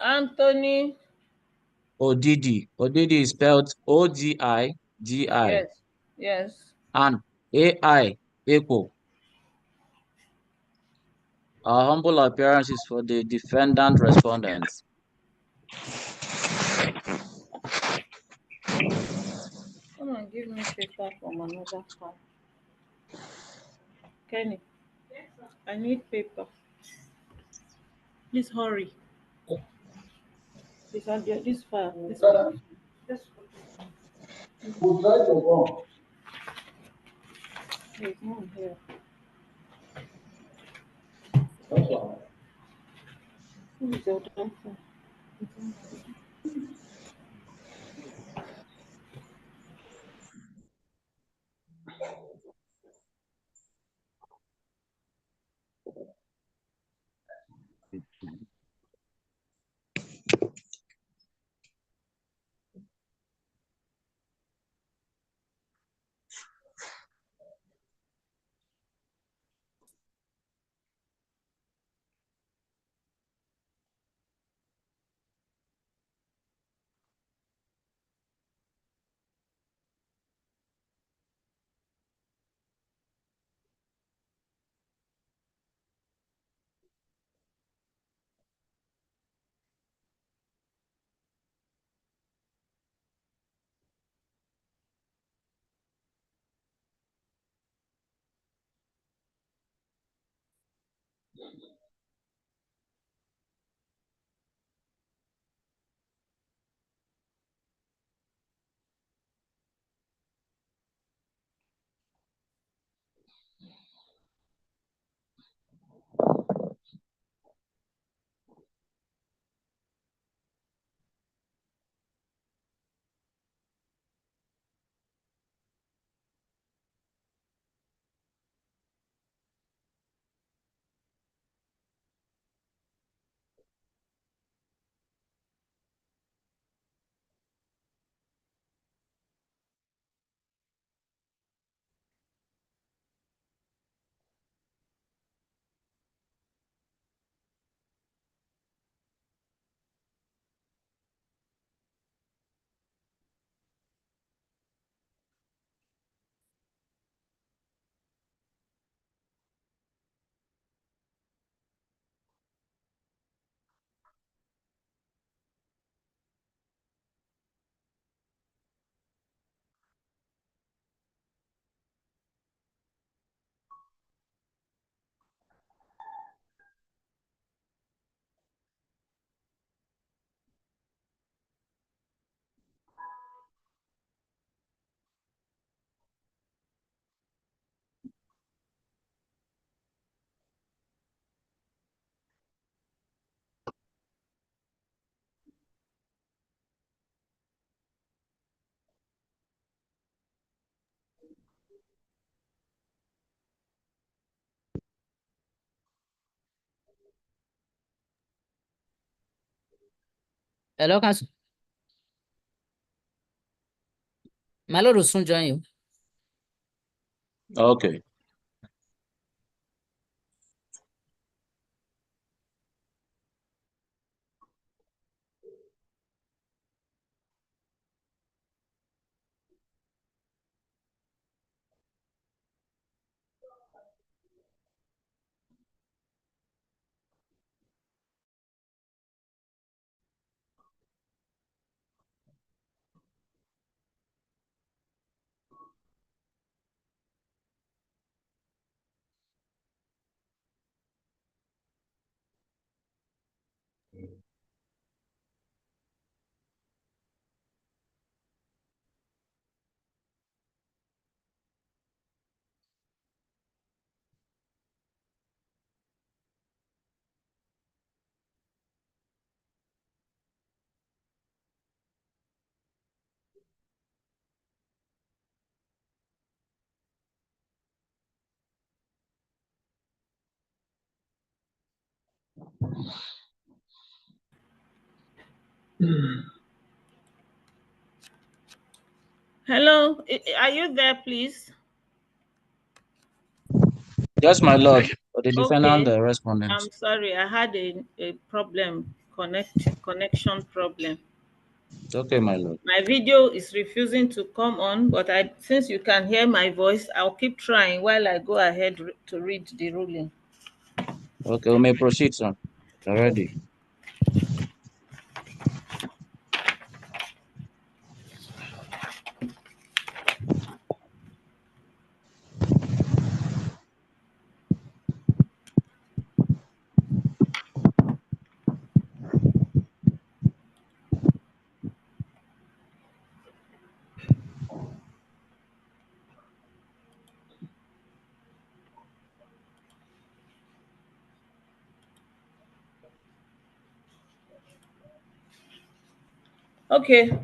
Anthony. Odidi. Odidi is spelled O-D-I-D-I. Yes. Yes. And A-I, Equal. Our humble appearance is for the defendant respondents. Come on, give me paper from another file. Kenny, I need paper. Please hurry. This file. This one. We'll try to go. There's none here. Who is your doctor? Hello, Council. My Lord will soon join you. Okay. Hello, are you there, please? Yes, my lord. For the defendant, Okay. the respondent. I'm sorry, I had a problem, connection problem. It's okay, my lord. My video is refusing to come on, but since you can hear my voice, I'll keep trying while I go ahead to read the ruling. Okay, we may proceed, sir. You're ready. Okay,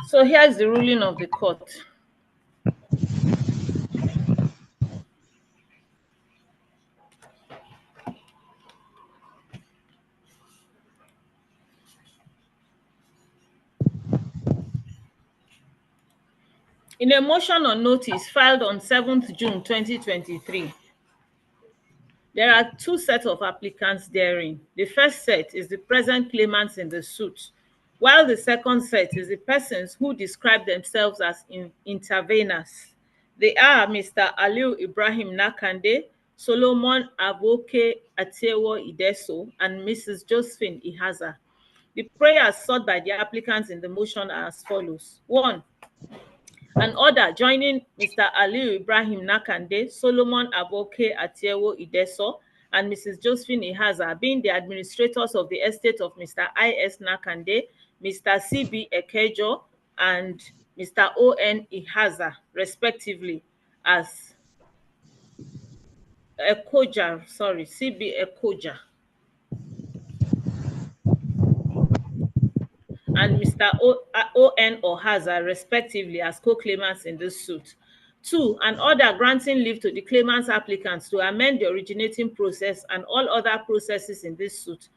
so here's the ruling of the court. In a motion on notice filed on 7th June 2023, there are two sets of applicants therein. The first set is the present claimants in the suit, while the second set is the persons who describe themselves as interveners. They are Mr. Aliu Ibrahim Nakande, Solomon Aboke Atewo Ideso, and Mrs. Josephine Ihaza. The prayers sought by the applicants in the motion are as follows. 1. An order joining Mr. Aliu Ibrahim Nakande, Solomon Aboke Atiewo Ideso, and Mrs. Josephine Ihaza being the administrators of the estate of Mr. I.S. Nakande, Mr. C.B. Ekejo, and Mr. O.N. Ihaza, respectively, as C.B. Ekoja, and Mr. O.N. Ohaza, respectively, as co-claimants in this suit. 2. An order granting leave to the claimants applicants to amend the originating process and all other processes in this suit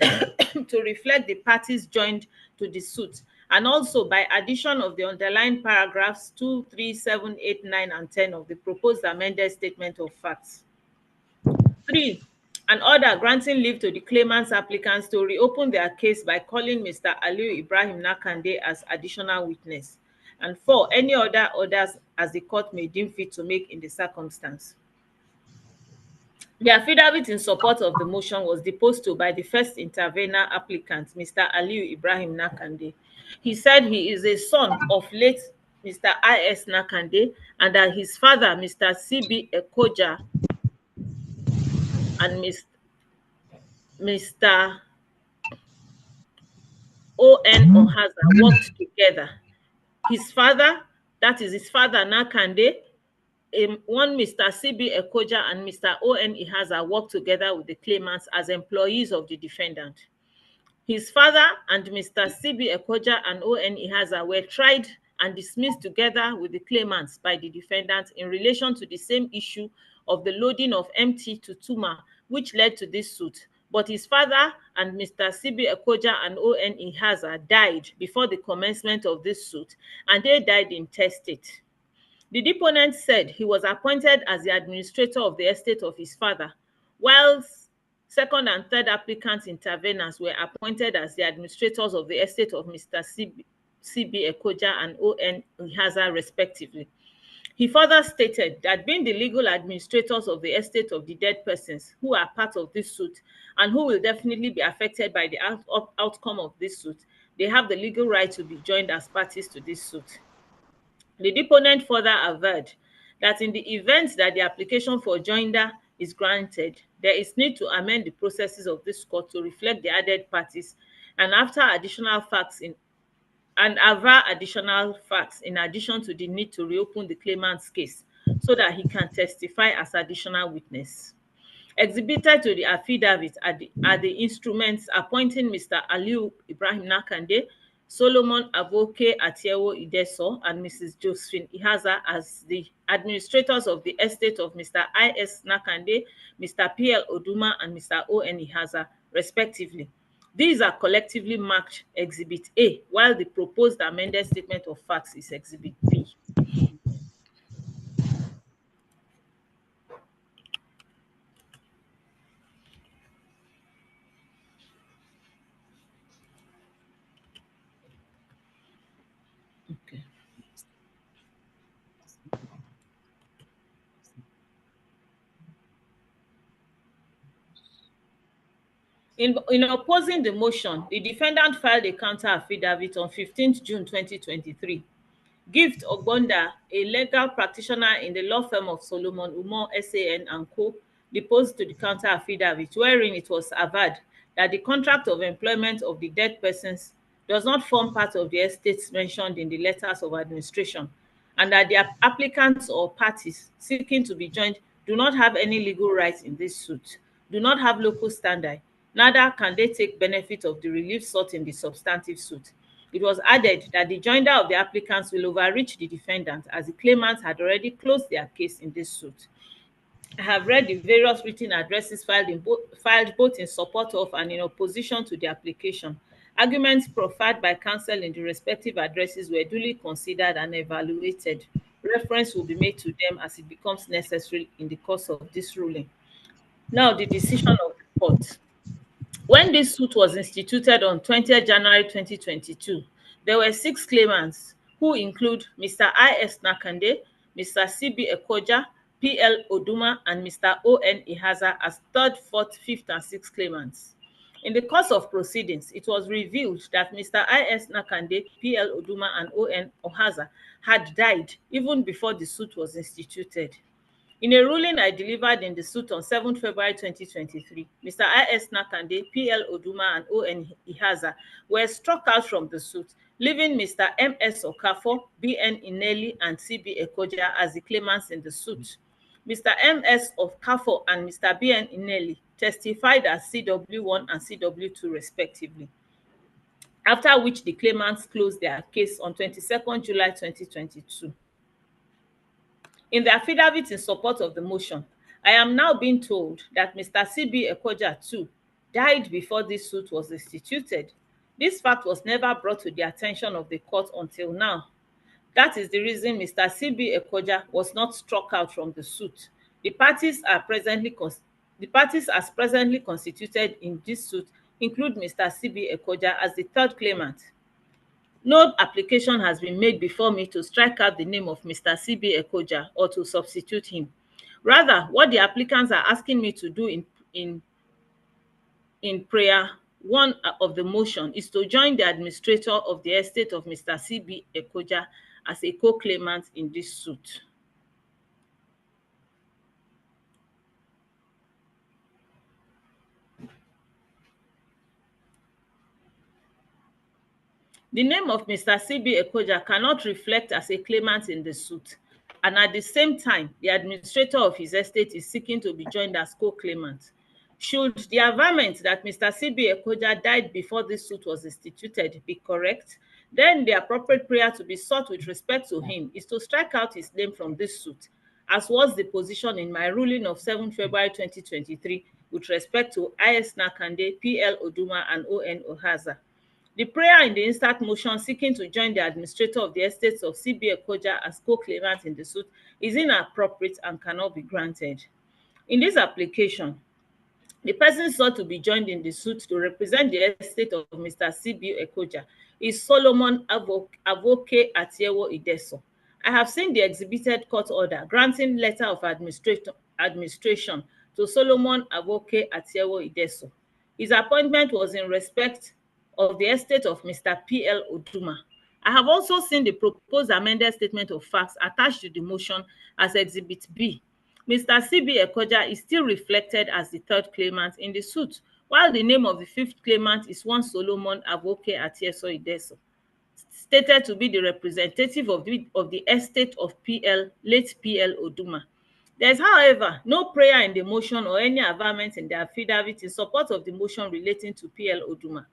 to reflect the parties joined to the suit, and also by addition of the underlying paragraphs 2, 3, 7, 8, 9, and 10 of the proposed amended statement of facts. 3. An order granting leave to the claimants applicants to reopen their case by calling Mr. Aliu Ibrahim Nakande as additional witness. And 4. Any other orders as the court may deem fit to make in the circumstance. The affidavit in support of the motion was deposed to by the first intervener applicant, Mr. Aliu Ibrahim Nakande. He said he is a son of late Mr. I.S. Nakande and that his father, Mr. C.B. Ekoja, and Mr. O.N. Ohaza worked together. His father, that is his father Nakande, one Mr. C.B. Ekoja and Mr. O.N. Ihaza worked together with the claimants as employees of the defendant. His father and Mr. C.B. Ekoja and O.N. Ihaza were tried and dismissed together with the claimants by the defendant in relation to the same issue of the loading of MT to Tuma, which led to this suit. but his father and Mr. CB Ekoja and ON Ihaza died before the commencement of this suit, and they died intestate. The deponent said he was appointed as the administrator of the estate of his father, whilst second and third applicants interveners were appointed as the administrators of the estate of Mr. CB Ekoja and ON Ihaza, respectively. He further stated that being the legal administrators of the estate of the dead persons who are part of this suit and who will definitely be affected by the outcome of this suit, they have the legal right to be joined as parties to this suit. The deponent further averred that in the event that the application for joinder is granted, there is need to amend the processes of this court to reflect the added parties and aver additional facts in addition to the need to reopen the claimant's case so that he can testify as additional witness. Exhibited to the affidavit are the instruments appointing Mr. Aliu Ibrahim Nakande, Solomon Avoke Atiewo Ideso, and Mrs. Josephine Ihaza as the administrators of the estate of Mr. I.S. Nakande, Mr. P.L. Oduma, and Mr. O.N. Ihaza, respectively. These are collectively marked Exhibit A, while the proposed amended statement of facts is Exhibit B. Okay. In opposing the motion, the defendant filed a counter affidavit on 15th June 2023. Gift Ogbonda, a legal practitioner in the law firm of Solomon Umo SAN and Co., deposed to the counter affidavit, wherein it was averred that the contract of employment of the dead persons does not form part of the estates mentioned in the letters of administration, and that the applicants or parties seeking to be joined do not have any legal rights in this suit, do not have local standing, neither can they take benefit of the relief sought in the substantive suit. It was added that the joinder of the applicants will overreach the defendant, as the claimants had already closed their case in this suit. I have read the various written addresses filed both in support of and in opposition to the application. Arguments proffered by counsel in the respective addresses were duly considered and evaluated. Reference will be made to them as it becomes necessary in the course of this ruling. Now, the decision of the court. When this suit was instituted on 20th January 2022, there were 6 claimants who include Mr. I.S. Nakande, Mr. C.B. Ekoja, P.L. Oduma, and Mr. O.N. Ihaza as 3rd, 4th, 5th, and 6th claimants. In the course of proceedings, it was revealed that Mr. I.S. Nakande, P.L. Oduma, and O.N. Ihaza had died even before the suit was instituted. In a ruling I delivered in the suit on 7 February 2023, Mr. I.S. Nakande, P.L. Oduma, and O.N. Ihaza were struck out from the suit, leaving Mr. M.S. Okafor, B.N. Ineli, and C.B. Ekoja as the claimants in the suit. Mr. M.S. Okafor and Mr. B.N. Ineli testified as CW1 and CW2 respectively, after which the claimants closed their case on 22nd July 2022. In the affidavit in support of the motion, I am now being told that Mr. C.B. Ekoja too died before this suit was instituted. This fact was never brought to the attention of the court until now. That is the reason Mr. C.B. Ekoja was not struck out from the suit. The parties as presently constituted in this suit include Mr. C.B. Ekoja as the 3rd claimant. No application has been made before me to strike out the name of Mr. C.B. Ekoja or to substitute him. Rather, what the applicants are asking me to do in prayer 1 of the motion is to join the administrator of the estate of Mr. C.B. Ekoja as a co-claimant in this suit. The name of Mr. C.B. Ekoja cannot reflect as a claimant in the suit, and at the same time, the administrator of his estate is seeking to be joined as co-claimant. Should the averment that Mr. C.B. Ekoja died before this suit was instituted be correct, then the appropriate prayer to be sought with respect to him is to strike out his name from this suit, as was the position in my ruling of 7 February 2023, with respect to IS Nakande, PL Oduma, and ON Ohaza. The prayer in the instant motion seeking to join the administrator of the estates of CBA Koja as co-claimant in the suit is inappropriate and cannot be granted. In this application, the person sought to be joined in the suit to represent the estate of Mr. C.B. Ekoja is Solomon Avoke Atiewo Ideso. I have seen the exhibited court order granting letter of administration to Solomon Avoke Atiewo Ideso. His appointment was in respect of the estate of Mr. P.L. Oduma. I have also seen the proposed amended statement of facts attached to the motion as Exhibit B. Mr. C.B. Ekoja is still reflected as the third claimant in the suit, while the name of the fifth claimant is one Solomon Avoke Atieso Ideso, stated to be the representative of the estate of late P.L. Oduma. There is, however, no prayer in the motion or any averment in the affidavit in support of the motion relating to P.L. Oduma.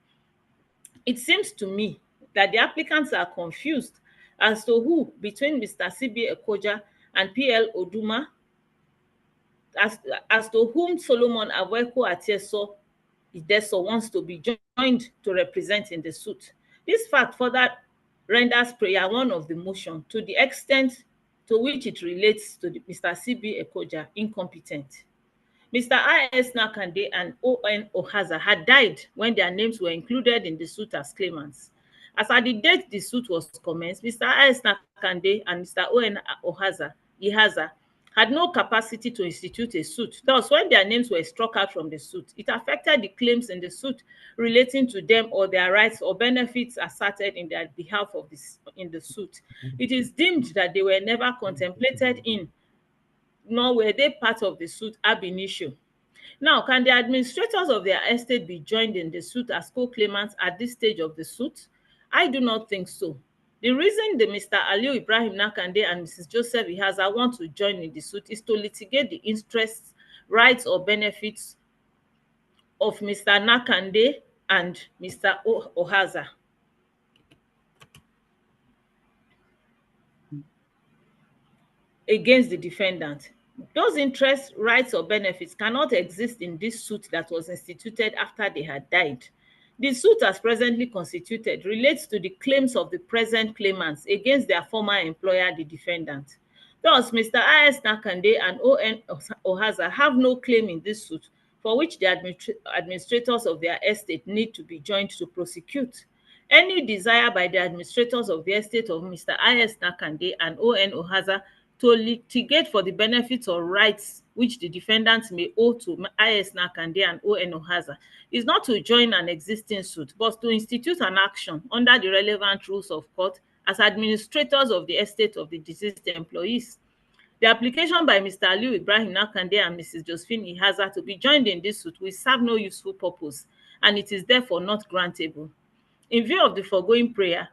It seems to me that the applicants are confused as to who between Mr. C.B. Ekoja and P.L. Oduma, as to whom Solomon Avoke Atieso Ideso wants to be joined to represent in the suit. This fact further renders prayer one of the motion, to the extent to which it relates to Mr. C.B. Ekoja, incompetent. Mr. I.S. Nakande and O.N. Ohaza had died when their names were included in the suit as claimants. As at the date the suit was commenced, Mr. I.S. Nakande and Mr. O.N. Ihaza had no capacity to institute a suit. Thus, when their names were struck out from the suit, it affected the claims in the suit relating to them or their rights or benefits asserted in their behalf in the suit. It is deemed that they were never contemplated in, nor were they part of the suit ab initio. Now, can the administrators of their estate be joined in the suit as co-claimants at this stage of the suit? I do not think so. The reason the Mr. Aliu Ibrahim Nakande and Mrs. Joseph Ihaza want to join in the suit is to litigate the interests, rights, or benefits of Mr. Nakande and Mr. Ohaza. Against the defendant. Those interests, rights, or benefits cannot exist in this suit that was instituted after they had died. The suit as presently constituted relates to the claims of the present claimants against their former employer, the defendant. Thus, Mr. I.S. Nakande and O.N. Ohaza have no claim in this suit for which the administrators of their estate need to be joined to prosecute. Any desire by the administrators of the estate of Mr. I.S. Nakande and O.N. Ohaza to litigate for the benefits or rights which the defendants may owe to I.S. Nakande and O.N. Ohaza is not to join an existing suit, but to institute an action under the relevant rules of court as administrators of the estate of the deceased employees. The application by Mr. Aliu Ibrahim Nakande and Mrs. Josephine Ihaza to be joined in this suit will serve no useful purpose, and it is therefore not grantable. In view of the foregoing prayer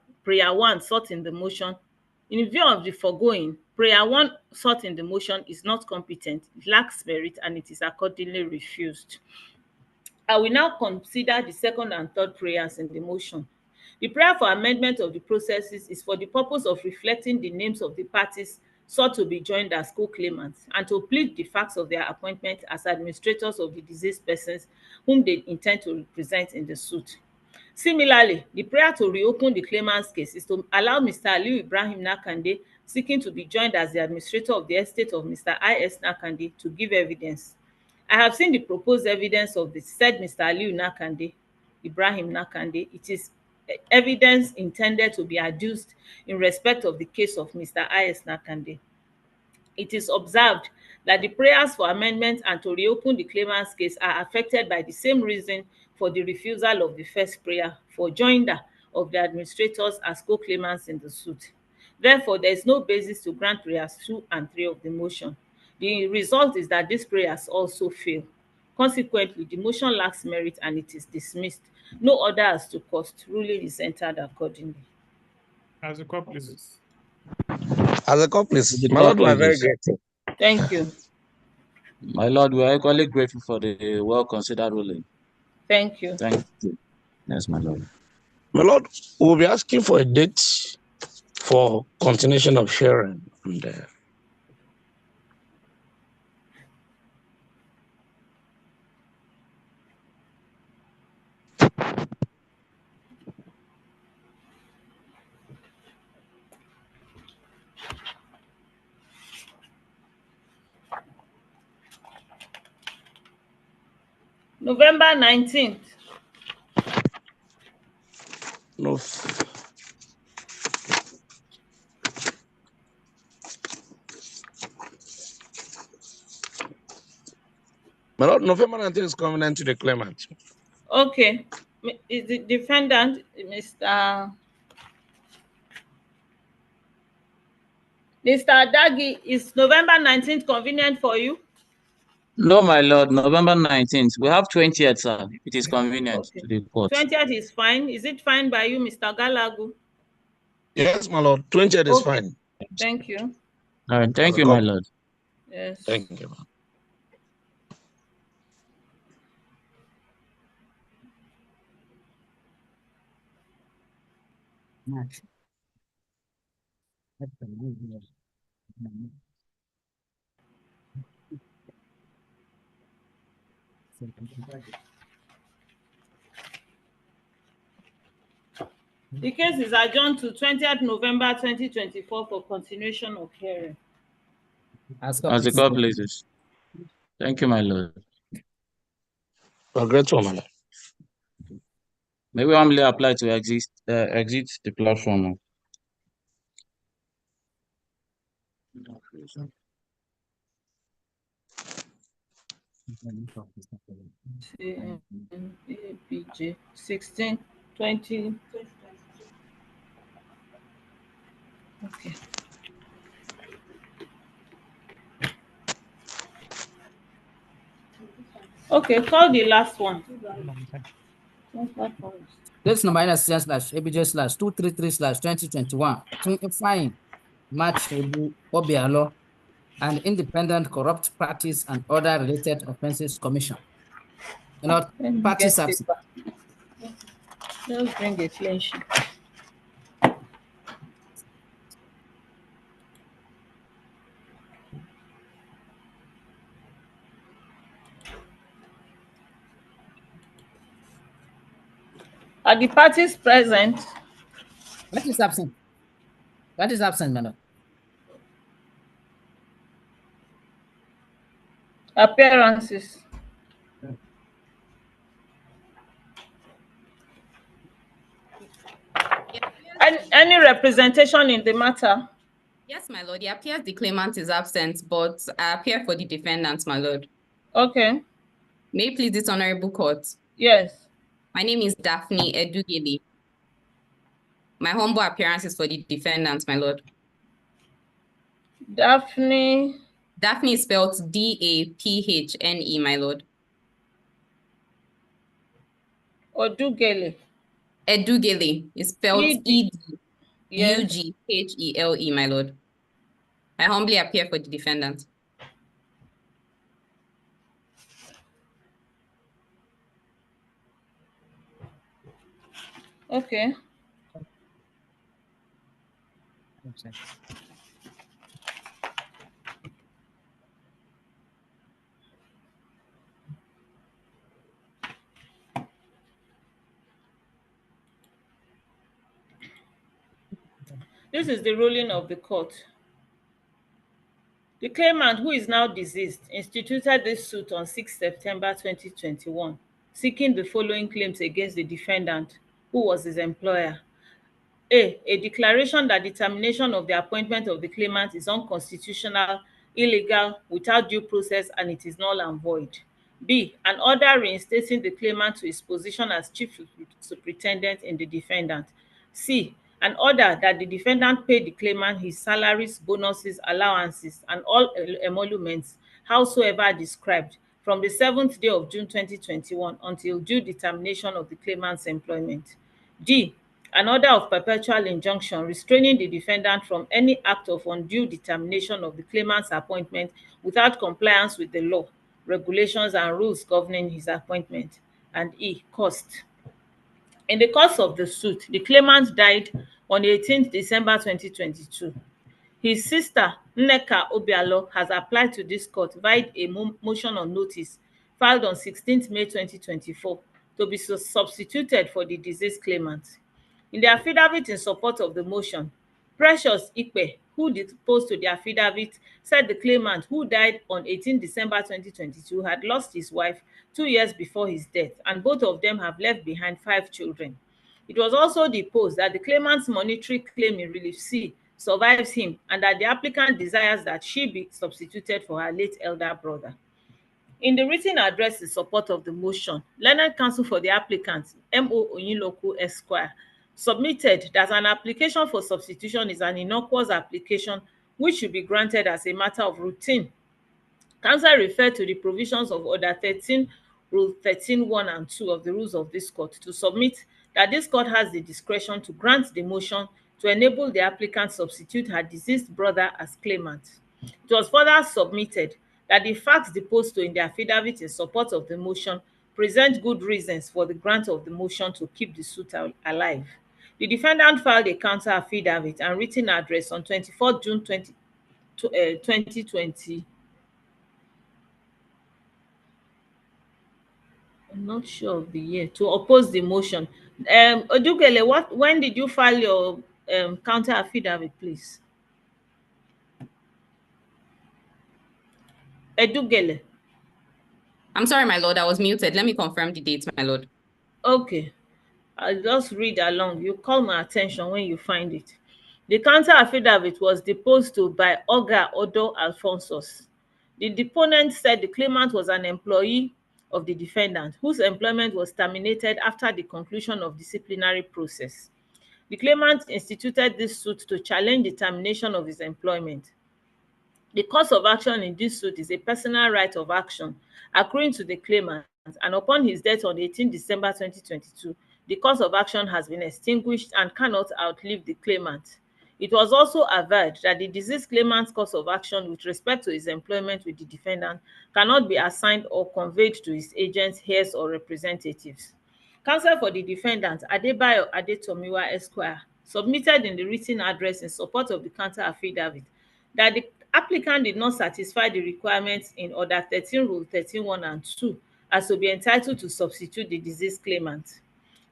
one sought in the motion, in view of the foregoing, prayer one sought in the motion is not competent, it lacks merit, and it is accordingly refused. I will now consider the second and third prayers in the motion. The prayer for amendment of the processes is for the purpose of reflecting the names of the parties sought to be joined as co-claimants and to plead the facts of their appointment as administrators of the deceased persons whom they intend to represent in the suit. Similarly, the prayer to reopen the claimant's case is to allow Mr. Aliu Ibrahim Nakande seeking to be joined as the administrator of the estate of Mr. I.S. Nakande to give evidence. I have seen the proposed evidence of the said Mr. Aliu Ibrahim Nakande. It is evidence intended to be adduced in respect of the case of Mr. I.S. Nakande. It is observed that the prayers for amendment and to reopen the claimant's case are affected by the same reason for the refusal of the first prayer for joinder of the administrators as co-claimants in the suit. Therefore, there is no basis to grant prayers 2 and 3 of the motion. The result is that these prayers also fail. Consequently, the motion lacks merit and it is dismissed. No order as to cost. Ruling is entered accordingly. As a couple, please. As a couple, my Lord, we are very grateful. Thank you. My Lord, we are equally grateful for the well-considered ruling. Thank you. Thank you. Yes, my Lord. My Lord, we'll be asking for a date for continuation of hearing. And, November 19th. No. My Lord, November 19th is convenient to the claimant. Okay. Is the defendant, Mr. Adagi, is November 19th convenient for you? No, my lord, November 19th. We have 20th, sir. It is convenient Okay. to the court. 20th is fine. Is it fine by you, Mr. Galagu? Yes, my Lord. 20th is fine. Thank you. All right, thank you, my lord. Yes. Thank you. The case is adjourned to 20th November 2024 for continuation of hearing. As the court pleases. Thank you, my lord. A great one, my lord. May we humbly apply to exit the platform. ABJ 16, 20. Okay. Okay, call the last one. This number /ABJ/233/2021 clarifying March Obialo and Independent Corrupt Practice and Other Related Offences Commission. Parties absent. Just bring a clean sheet. Are the parties present? That is absent. That is absent, madam. Appearances. Any representation in the matter? Yes, my lord. It appears the claimant is absent, but I appear for the defendant, my lord. Okay. May you please this honorable court? Yes. My name is Daphne Edugeli. My humble appearance is for the defendant, my lord. Daphne. Daphne is spelled D-A-P-H-N-E, my lord. Odugele. Edugele is spelled E-D-U-G-H-E-L-E, my lord. I humbly appear for the defendant. Okay. This is the ruling of the court. The claimant, who is now deceased, instituted this suit on 6 September 2021, seeking the following claims against the defendant, who was his employer. A declaration that the termination of the appointment of the claimant is unconstitutional, illegal, without due process, and it is null and void. B, an order reinstating the claimant to his position as chief superintendent in the defendant. C, an order that the defendant pay the claimant his salaries, bonuses, allowances, and all emoluments, howsoever described, from the 7th day of June 2021 until due determination of the claimant's employment. D, an order of perpetual injunction restraining the defendant from any act of undue determination of the claimant's appointment without compliance with the law, regulations, and rules governing his appointment. And E, cost. In the course of the suit, the claimant died on 18th December 2022. His sister, Nneka Obialo, has applied to this court via a motion on notice filed on 16th May 2024 to be substituted for the deceased claimant. In the affidavit in support of the motion, Precious Ikpe, who deposed to the affidavit, said the claimant, who died on 18 December 2022, had lost his wife 2 years before his death, and both of them have left behind 5 children. It was also deposed that the claimant's monetary claim in Relief C survives him, and that the applicant desires that she be substituted for her late elder brother. In the written address in support of the motion, learned counsel for the applicant, M.O. Oyinloku Esquire, submitted that an application for substitution is an innocuous application which should be granted as a matter of routine. Counsel referred to the provisions of Order 13, Rule 13, 1 and 2 of the rules of this court to submit that this court has the discretion to grant the motion to enable the applicant substitute her deceased brother as claimant. It was further submitted that the facts deposed to in the affidavit in support of the motion present good reasons for the grant of the motion to keep the suit alive. The defendant filed a counter affidavit and written address on 24 June 2020. I'm not sure of the year, to oppose the motion. Odugele, when did you file your counter affidavit, please? Edugele. I'm sorry, my lord, I was muted. Let me confirm the dates, my lord. Okay, I'll just read along. You call my attention when you find it. The counter affidavit was deposed to by Oga Odo Alphonsus. The deponent said the claimant was an employee of the defendant, whose employment was terminated after the conclusion of disciplinary process. The claimant instituted this suit to challenge the termination of his employment. The cause of action in this suit is a personal right of action accruing to the claimant, and upon his death on 18 December 2022, the cause of action has been extinguished and cannot outlive the claimant. It was also averred that the deceased claimant's cause of action with respect to his employment with the defendant cannot be assigned or conveyed to his agents, heirs, or representatives. Counsel for the defendant, Adebayo Adetomiwa Esquire, submitted in the written address in support of the counter affidavit that the applicant did not satisfy the requirements in Order 13, Rule 13, 1 and 2 as to be entitled to substitute the deceased claimant.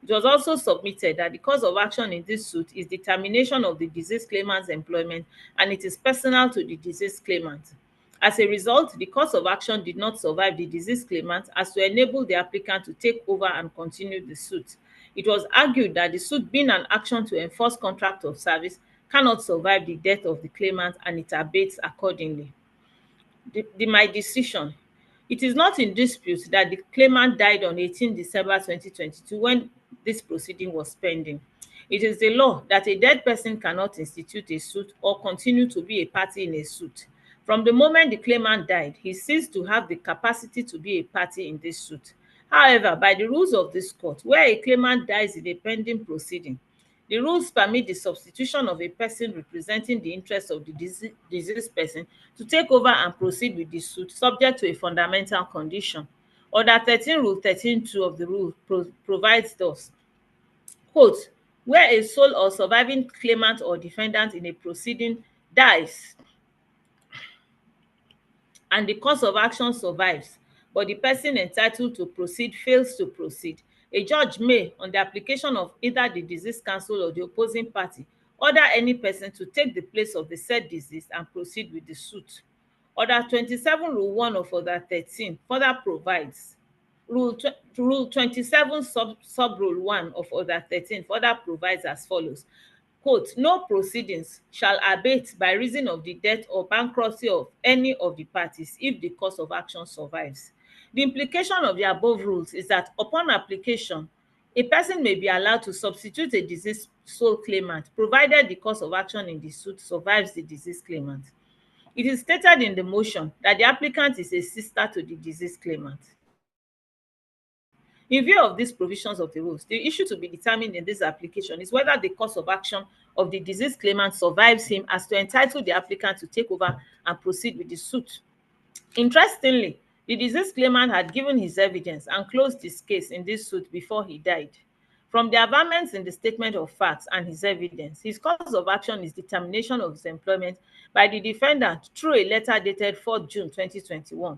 It was also submitted that the cause of action in this suit is the termination of the deceased claimant's employment, and it is personal to the deceased claimant. As a result, the cause of action did not survive the deceased claimant as to enable the applicant to take over and continue the suit. It was argued that the suit, being an action to enforce contract of service, cannot survive the death of the claimant, and it abates accordingly. My decision. It is not in dispute that the claimant died on 18 December 2022 when this proceeding was pending. It is the law that a dead person cannot institute a suit or continue to be a party in a suit. From the moment the claimant died, he ceased to have the capacity to be a party in this suit. However, by the rules of this court, where a claimant dies in a pending proceeding, the rules permit the substitution of a person representing the interests of the deceased person to take over and proceed with the suit, subject to a fundamental condition. Order 13, Rule 13.2 of the rule provides thus, quote, where a sole or surviving claimant or defendant in a proceeding dies and the cause of action survives, but the person entitled to proceed fails to proceed, a judge may, on the application of either the deceased counsel or the opposing party, order any person to take the place of the said deceased and proceed with the suit. Order 27, Rule 1 of Order 13 further provides, Rule 27, sub-Rule 1 of Order 13 further provides as follows, quote, no proceedings shall abate by reason of the death or bankruptcy of any of the parties if the cause of action survives. The implication of the above rules is that upon application, a person may be allowed to substitute a deceased sole claimant, provided the cause of action in the suit survives the deceased claimant. It is stated in the motion that the applicant is a sister to the deceased claimant. In view of these provisions of the rules, the issue to be determined in this application is whether the cause of action of the deceased claimant survives him as to entitle the applicant to take over and proceed with the suit. Interestingly, the deceased claimant had given his evidence and closed his case in this suit before he died. From the averments in the statement of facts and his evidence, his cause of action is the termination of his employment by the defendant through a letter dated 4 June 2021.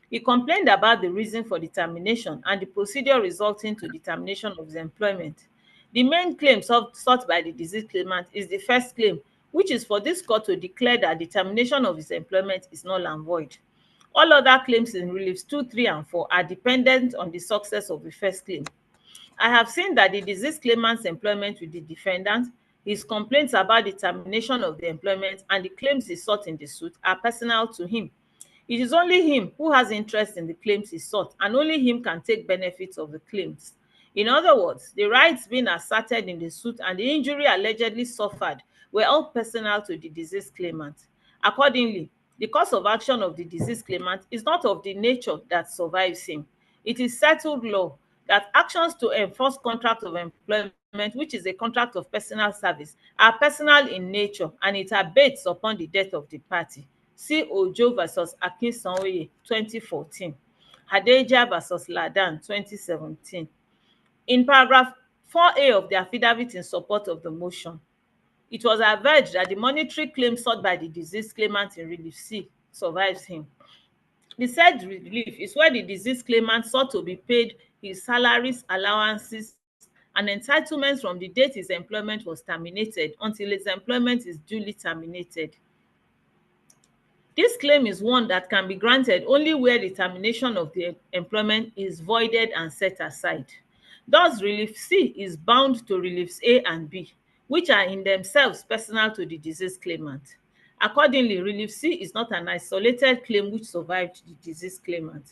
He complained about the reason for the termination and the procedure resulting to the termination of his employment. The main claim sought by the deceased claimant is the first claim, which is for this court to declare that the termination of his employment is null and void. All other claims in reliefs 2, 3, and 4 are dependent on the success of the first claim. I have seen that the deceased claimant's employment with the defendant, his complaints about the termination of the employment, and the claims he sought in the suit are personal to him. It is only him who has interest in the claims he sought, and only him can take benefits of the claims. In other words, the rights being asserted in the suit and the injury allegedly suffered were all personal to the deceased claimant. Accordingly, the cause of action of the deceased claimant is not of the nature that survives him. It is settled law that actions to enforce contract of employment, which is a contract of personal service, are personal in nature, and it abates upon the death of the party. See Ojo versus Akinsanwoye, 2014. Hadeja versus Ladan, 2017. In paragraph 4A of the affidavit in support of the motion, it was averred that the monetary claim sought by the deceased claimant in relief C survives him. The said relief is where the deceased claimant sought to be paid his salaries, allowances, and entitlements from the date his employment was terminated until his employment is duly terminated. This claim is one that can be granted only where the termination of the employment is voided and set aside. Thus, Relief C is bound to Reliefs A and B, which are in themselves personal to the deceased claimant. Accordingly, Relief C is not an isolated claim which survived the deceased claimant.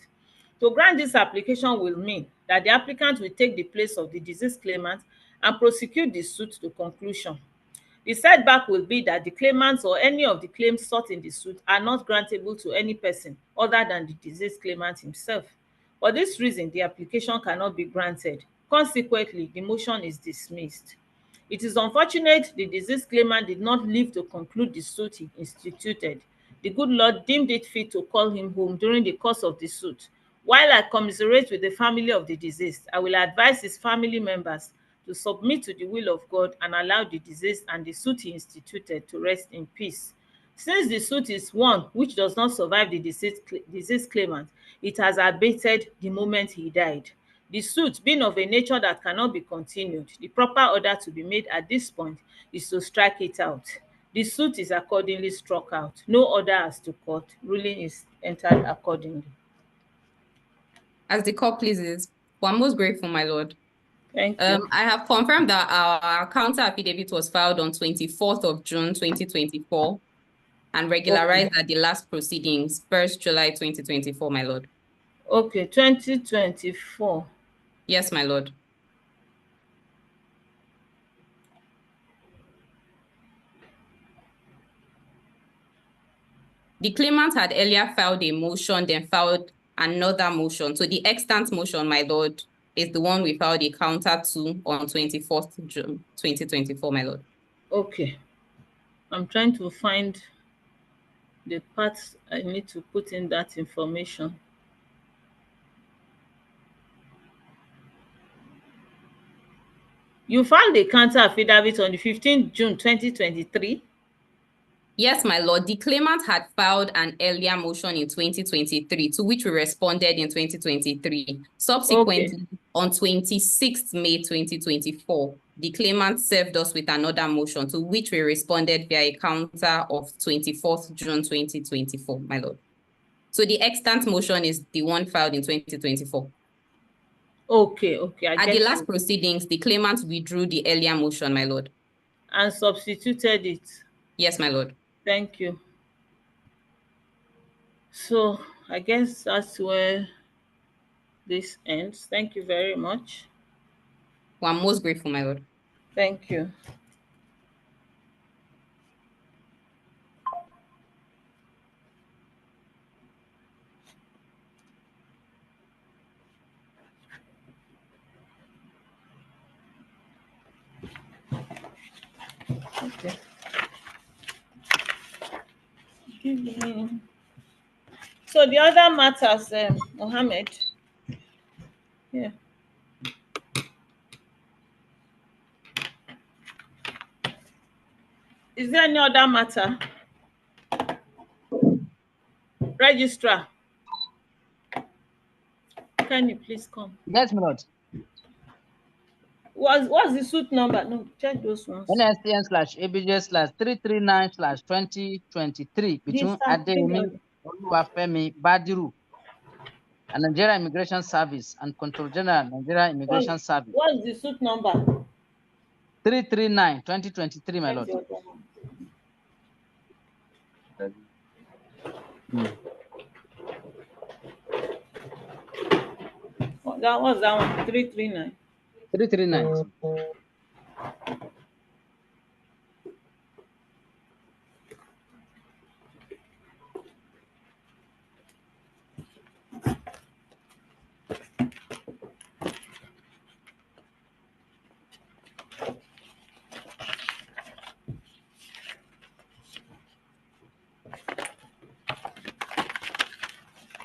To grant this application will mean that the applicant will take the place of the deceased claimant and prosecute the suit to conclusion. The setback will be that the claimants or any of the claims sought in the suit are not grantable to any person other than the deceased claimant himself. For this reason, the application cannot be granted. Consequently, the motion is dismissed. It is unfortunate the deceased claimant did not live to conclude the suit he instituted. The good Lord deemed it fit to call him home during the course of the suit. While I commiserate with the family of the deceased, I will advise his family members to submit to the will of God and allow the deceased and the suit he instituted to rest in peace. Since the suit is one which does not survive the deceased claimant, it has abated the moment he died. The suit being of a nature that cannot be continued, the proper order to be made at this point is to strike it out. The suit is accordingly struck out. No order as to court. Ruling is entered accordingly. As the court pleases, we are most grateful, my lord. Thank you. I have confirmed that our counter affidavit was filed on 24th of June 2024 and regularized at the last proceedings, 1st July 2024, my lord. Okay, 2024. Yes, my lord. The claimant had earlier filed a motion, then filed another motion. So the extant motion, my lord, is the one we filed a counter to on 24th June 2024, my lord. Okay. I'm trying to find the parts I need to put in that information. You filed a counter affidavit on the 15th June 2023? Yes, my lord. The claimant had filed an earlier motion in 2023, to which we responded in 2023. Subsequently, on 26th May 2024, the claimant served us with another motion, to which we responded via a counter of 24th June 2024, my lord. So the extant motion is the one filed in 2024. Okay. At the last proceedings, the claimant withdrew the earlier motion, my lord. And substituted it? Yes, my lord. Thank you. So I guess that's where this ends. Thank you very much. Well, I'm most grateful, my lord. Thank you. Okay. So the other matters, Mohammed. Yeah. Is there any other matter? Registrar, can you please come? Yes, my lord. What's the suit number? No, check those ones. NSTN/ABJ/339/2023 between Adeyemi Oluwafemi Badiru and Nigeria Immigration Service and Control General Nigeria Immigration Service. What's the suit number? 339/2023, my lord. That was that one. 339. 339.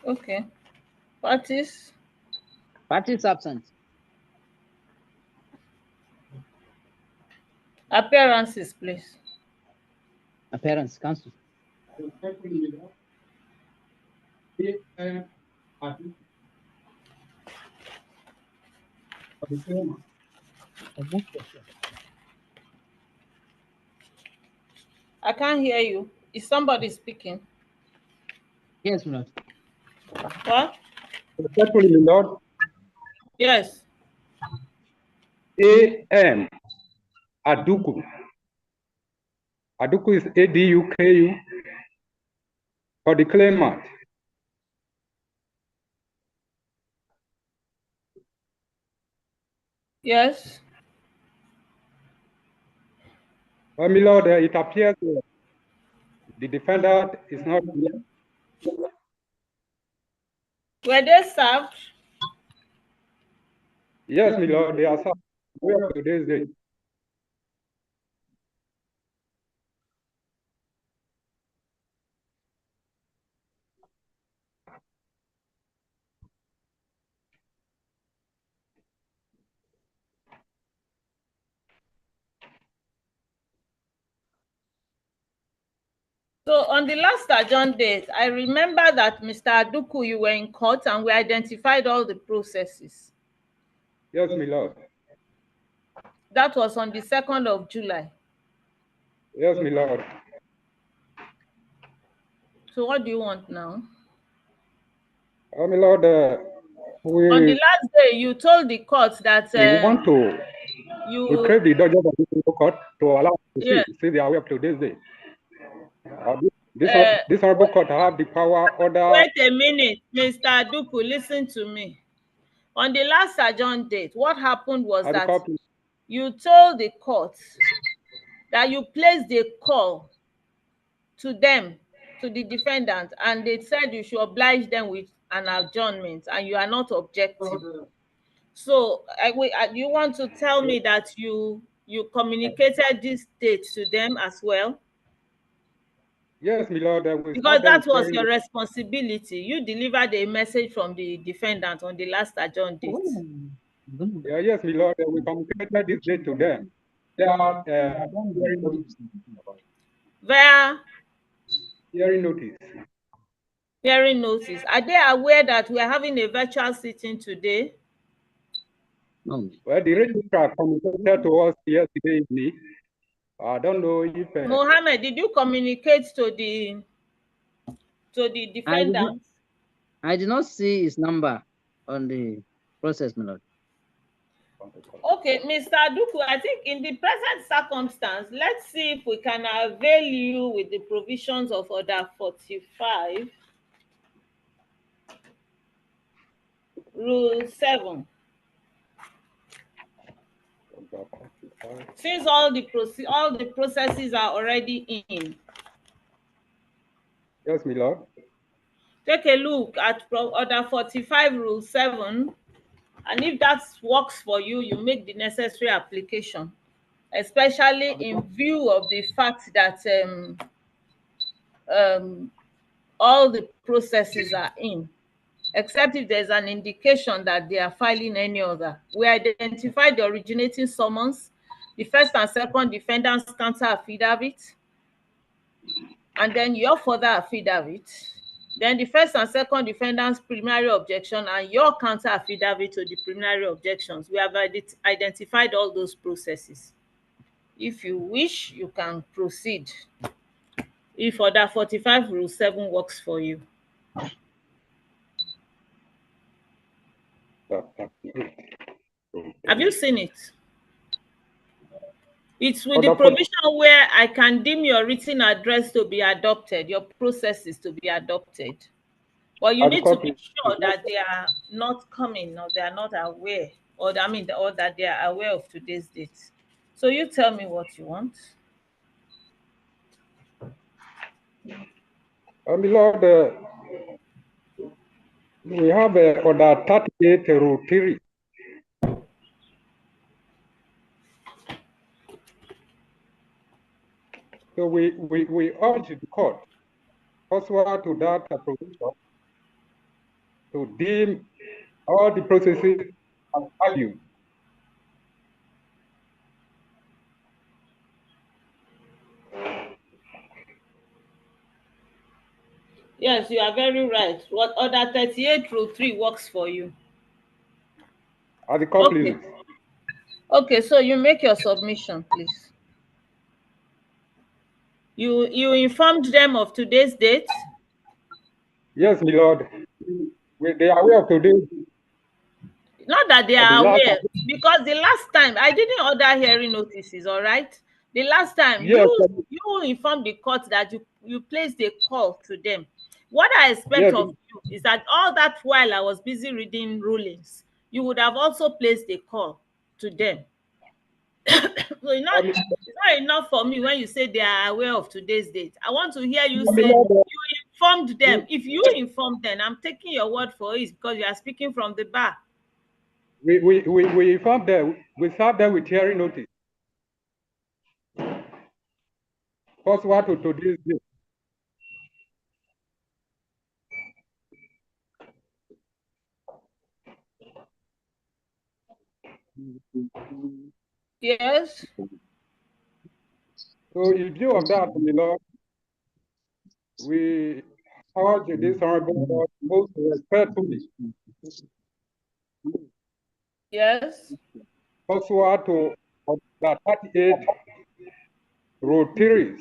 Okay. Parties? Parties absent. Appearances, please. Appearance, council. I can't hear you. Is somebody speaking? Yes, my lord. What? Respectfully, my lord. Yes. A.M. Aduku. Aduku is A-D-U-K-U for the claimant. Yes. Well, my lord, it appears the defendant is not here. Were they served? Yes, my lord, they are served. Where are today's date? So on the last adjourned date, I remember that Mr. Aduku, you were in court and we identified all the processes. Yes, my lord. That was on the 2nd of July. Yes, my lord. So what do you want now? Oh, my lord, on the last day, you told the court that we want to retrieve the judges of this court to allow us to see the way up to this day. This honorable court have the power order. Wait a minute, Mr. Aduku, listen to me. On the last adjourned date, what happened was that you told the court that you placed the call to them, to the defendant, and they said you should oblige them with an adjournment, and you are not objecting. So you want to tell me that you communicated this date to them as well? Yes, my lord. Because that was your responsibility. You delivered a message from the defendant on the last adjourned date. Yeah, yes, my lord. We communicated this date to them. They are via hearing notice. Hearing notice. Are they aware that we are having a virtual sitting today? No. Well, the registrar communicated to us yesterday evening. I don't know if Mohammed, did you communicate to the defendant? I did not see his number on the process, my lord. Okay, Mr. Aduku, I think in the present circumstance, let's see if we can avail you with the provisions of Order 45, Rule 7. Since all the processes are already in. Yes, my lord. Take a look at Order 45, Rule 7, and if that works for you, you make the necessary application, especially in view of the fact that all the processes are in, except if there's an indication that they are filing any other. We identified the originating summons, the first and second defendants' counter affidavit, and then your further affidavit. Then the first and second defendant's preliminary objection and your counter affidavit to the preliminary objections. We have identified all those processes. If you wish, you can proceed. If Order 45 Rule 7 works for you. Have you seen it? It's with the provision where I can deem your written address to be adopted, your processes to be adopted. But you need to be sure that they are not coming or they are not aware, or that they are aware of today's date. So you tell me what you want. My Lord, we have Order 38 Rule 3. So we urge the court, pursuant to that provision, to deem all the processes as value. Yes, you are very right. What Order 38 Rule 3 works for you? Are the court, please? Okay, so you make your submission, please. You informed them of today's date? Yes, my Lord. They are aware of today's. Not that they are aware, because the last time I didn't order hearing notices, all right? The last time yes, you informed the court that you placed a call to them. What I expect of you is that all that while I was busy reading rulings, you would have also placed a call to them. So it's not enough for me when you say they are aware of today's date. I want to hear you say you informed them. If you informed them, I'm taking your word for it because you are speaking from the bar. We informed them. We served them with hearing notice. Pursuant to today's date. Yes. So in view of that, my Lord, we urge this honorable court most respectfully. Yes. Pursuant to Order 38 Rule 3,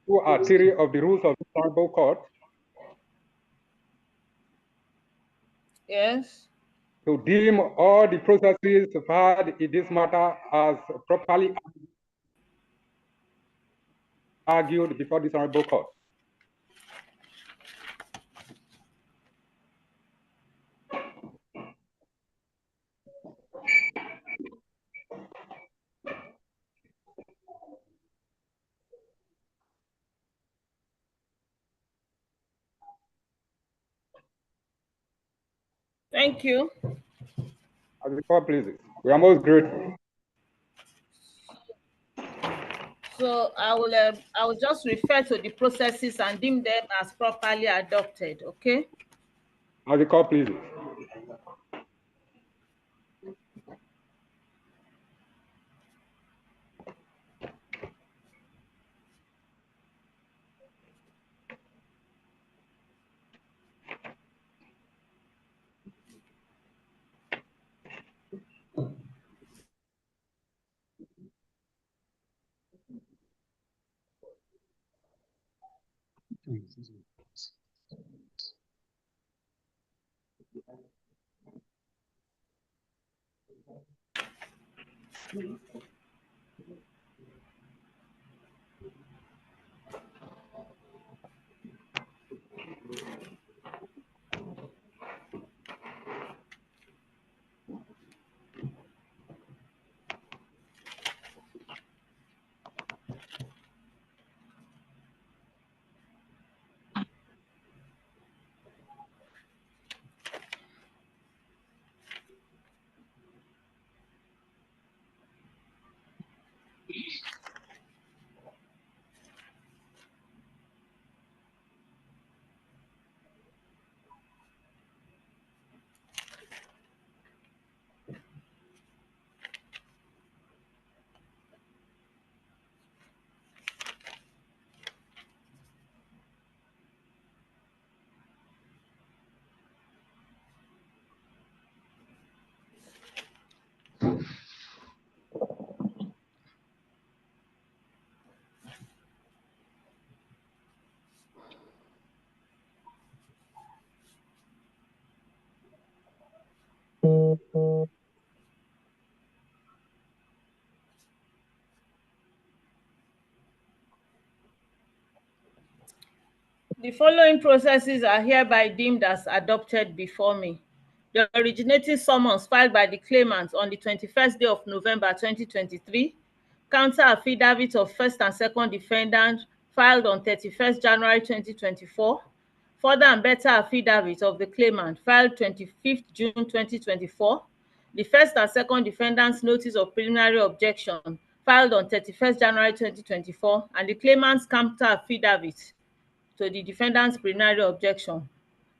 to Art 3 of the rules of this honorable court. Yes. To deem all the processes filed in this matter as properly argued before this honorable court. Thank you. As the court pleases, we are most grateful. So I will just refer to the processes and deem them as properly adopted. Okay. As the court pleases. The following processes are hereby deemed as adopted before me. The originating summons filed by the claimant on the 21st day of November 2023, counter affidavit of first and second defendant filed on 31st January 2024, further and better affidavit of the claimant filed 25th June 2024, the first and second defendant's notice of preliminary objection filed on 31st January 2024, and the claimant's counter affidavit to the defendant's preliminary objection,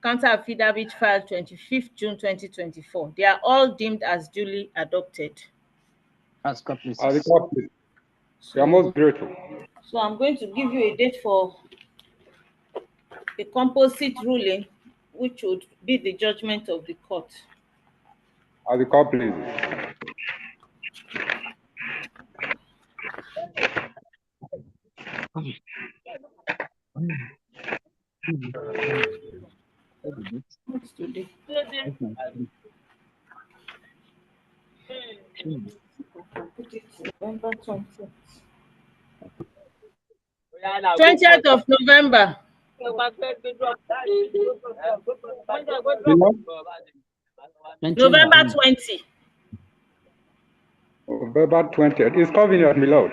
counter affidavit filed 25th June 2024. They are all deemed as duly adopted. As copies. As the court, please. We are most grateful. So I'm going to give you a date for a composite ruling, which would be the judgment of the court. As the court, please. What's today? November 20th. 20th of November. November 20. November 20th. It's convenient, my lord.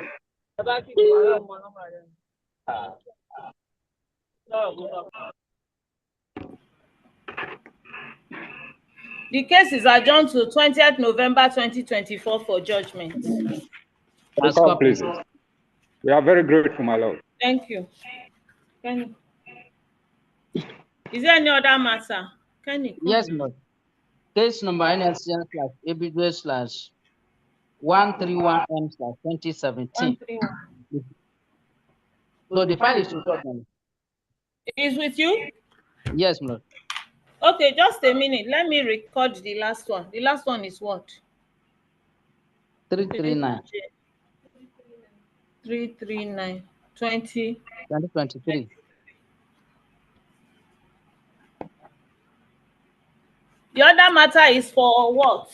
The case is adjourned to 20th November 2024 for judgment. As court, please. We are very grateful, my lord. Thank you. Kenny. Is there any other matter? Kenny? Yes, Lord. Case number NSCN/ABJ/131M/2017. So the file is to judgment. Is with you? Yes, Lord. Okay, just a minute. Let me record the last one. The last one is what? 339. 339 2023. The other matter is for what?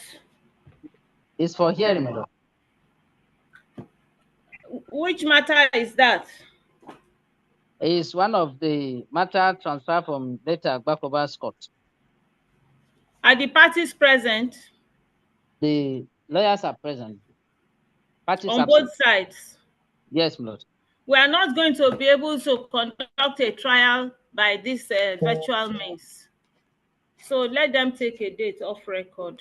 It's for hearing, Lord. Which matter is that? It's one of the matter transferred from later Bakoba's court. Are the parties present? The lawyers are present. Parties on both sides? Yes, Lord. We are not going to be able to conduct a trial by this virtual means. So let them take a date off record.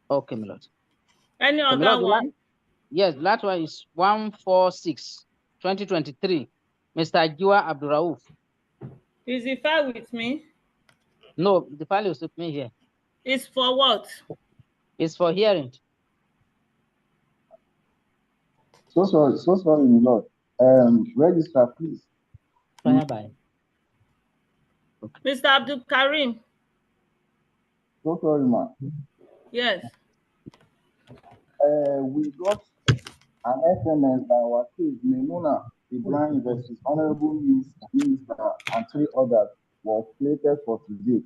Okay, my lord. Any other one? Yes, that one is 146/2023. Mr. Ajiwa Abdurauf. Is the file with me? No, the file is with me here. It's for what? It's for hearing. So sorry, my lord. Register, please. Bye. Okay. Mr. Abdul Karim. So sorry, ma. Yes. We got an SMS by our case, Memuna Ibrahim versus Honorable Minister and 3 others was slated for today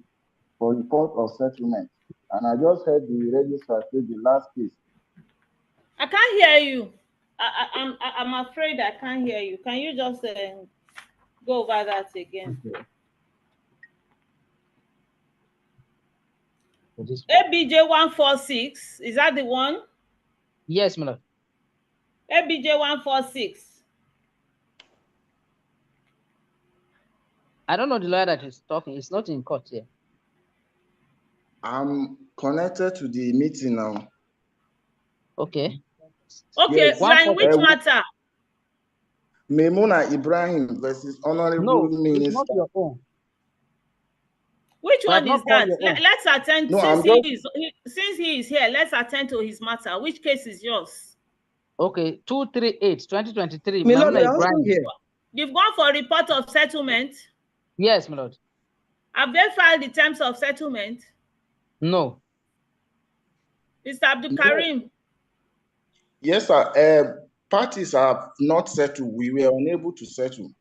for report of settlement. And I just heard the registrar say the last case. I can't hear you. I'm afraid I can't hear you. Can you just go over that again? Okay. ABJ 146, is that the one? Yes, my lord. ABJ 146. I don't know the lawyer that is talking. It's not in court here. I'm connected to the meeting now. Okay. Okay, yes. So in which matter? Memuna Ibrahim versus Honorable Minister. It's not your own. Which one is that? Let's attend. No, since he is here, let's attend to his matter. Which case is yours? Okay, 238/2023. My lord, Ibrahim. Here. You've gone for a report of settlement? Yes, my lord. Have they filed the terms of settlement? No. Mr. Abdul Karim? Yes, sir. Parties have not settled. We were unable to settle.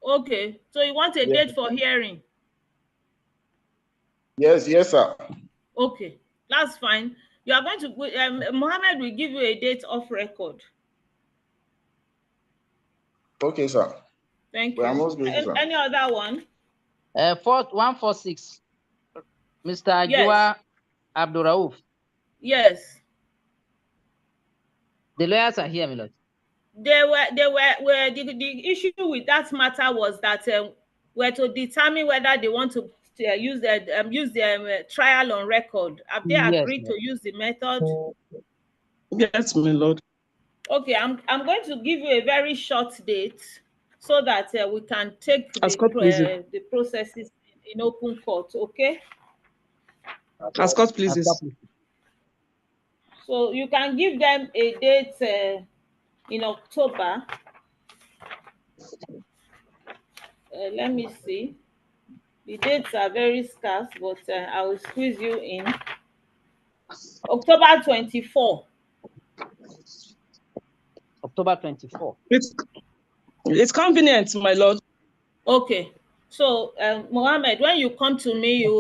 Okay, so you want a date for hearing? Yes, sir. Okay, that's fine. You are going to, Mohammed will give you a date off record. Okay, sir. Thank We are you. most grateful, sir. Any other one? 146. Mr. Yes. Ajua Abdurauf. Yes. The lawyers are here, my lord. The issue with that matter was that we're to determine whether they want to use the trial on record. Have they agreed to use the method? Yes, my lord. Okay, I'm going to give you a very short date so that we can take the processes in open court. Okay. As court pleases. So you can give them a date in October. Let me see. The dates are very scarce, but I will squeeze you in. October 24. October 24. It's convenient, my lord. Okay. So, Mohammed, when you come to me, you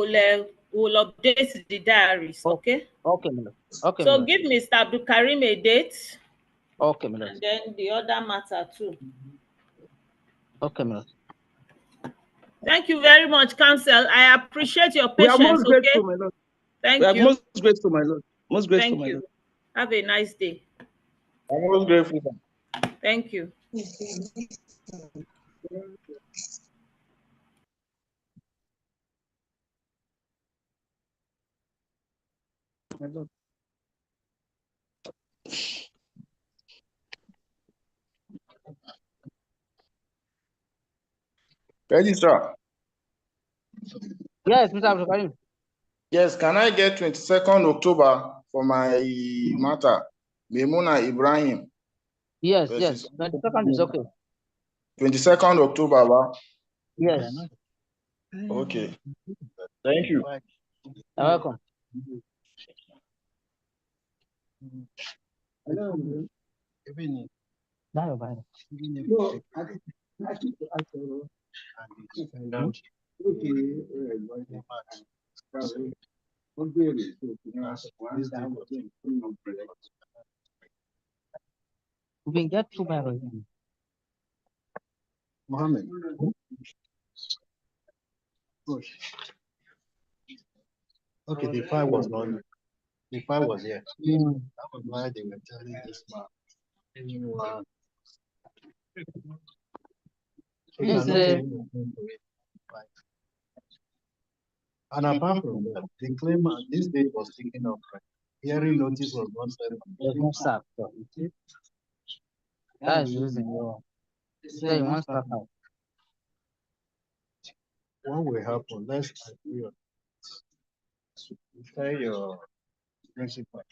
will update the diaries, okay? Okay, my lord. Okay, so give Mr. Abdul Karim a date. Okay, my lord. And then the other matter too. Okay, my lord. Thank you very much, Counsel. I appreciate your patience. We are most grateful, my lord. Thank you. Most grateful, my lord. Most grateful, my lord. Have a nice day. I'm most grateful. Thank you. My lord. Registrar. Yes, Mr. Abdul Karim. Yes, can I get 22nd October for my matter? Memuna Ibrahim. Yes, yes. 22nd is okay. 22nd October, ba? Yes. Okay. Thank you. You're welcome. Hello. We can get 2 barrels. Mohammed. Push. Okay, the file was not. The file was here. That was why they were telling this man. Anyone. And apart from that, the claimant this date was taken up. Hearing notice was not served. There's no staff. That is the reason. Say you want staff out. What will happen? Let's agree on it. Tell your principal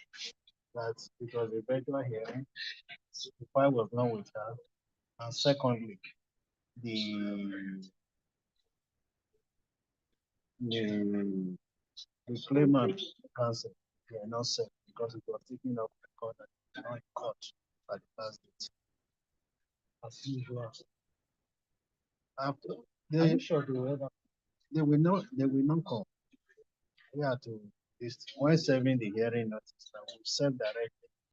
that because the virtual hearing, the file was not with her. And secondly, the claimant cancer they are not set because it was taken up the court and not in court at the last date. As usual. After they will not come. We have to when serving the hearing notice that will send directly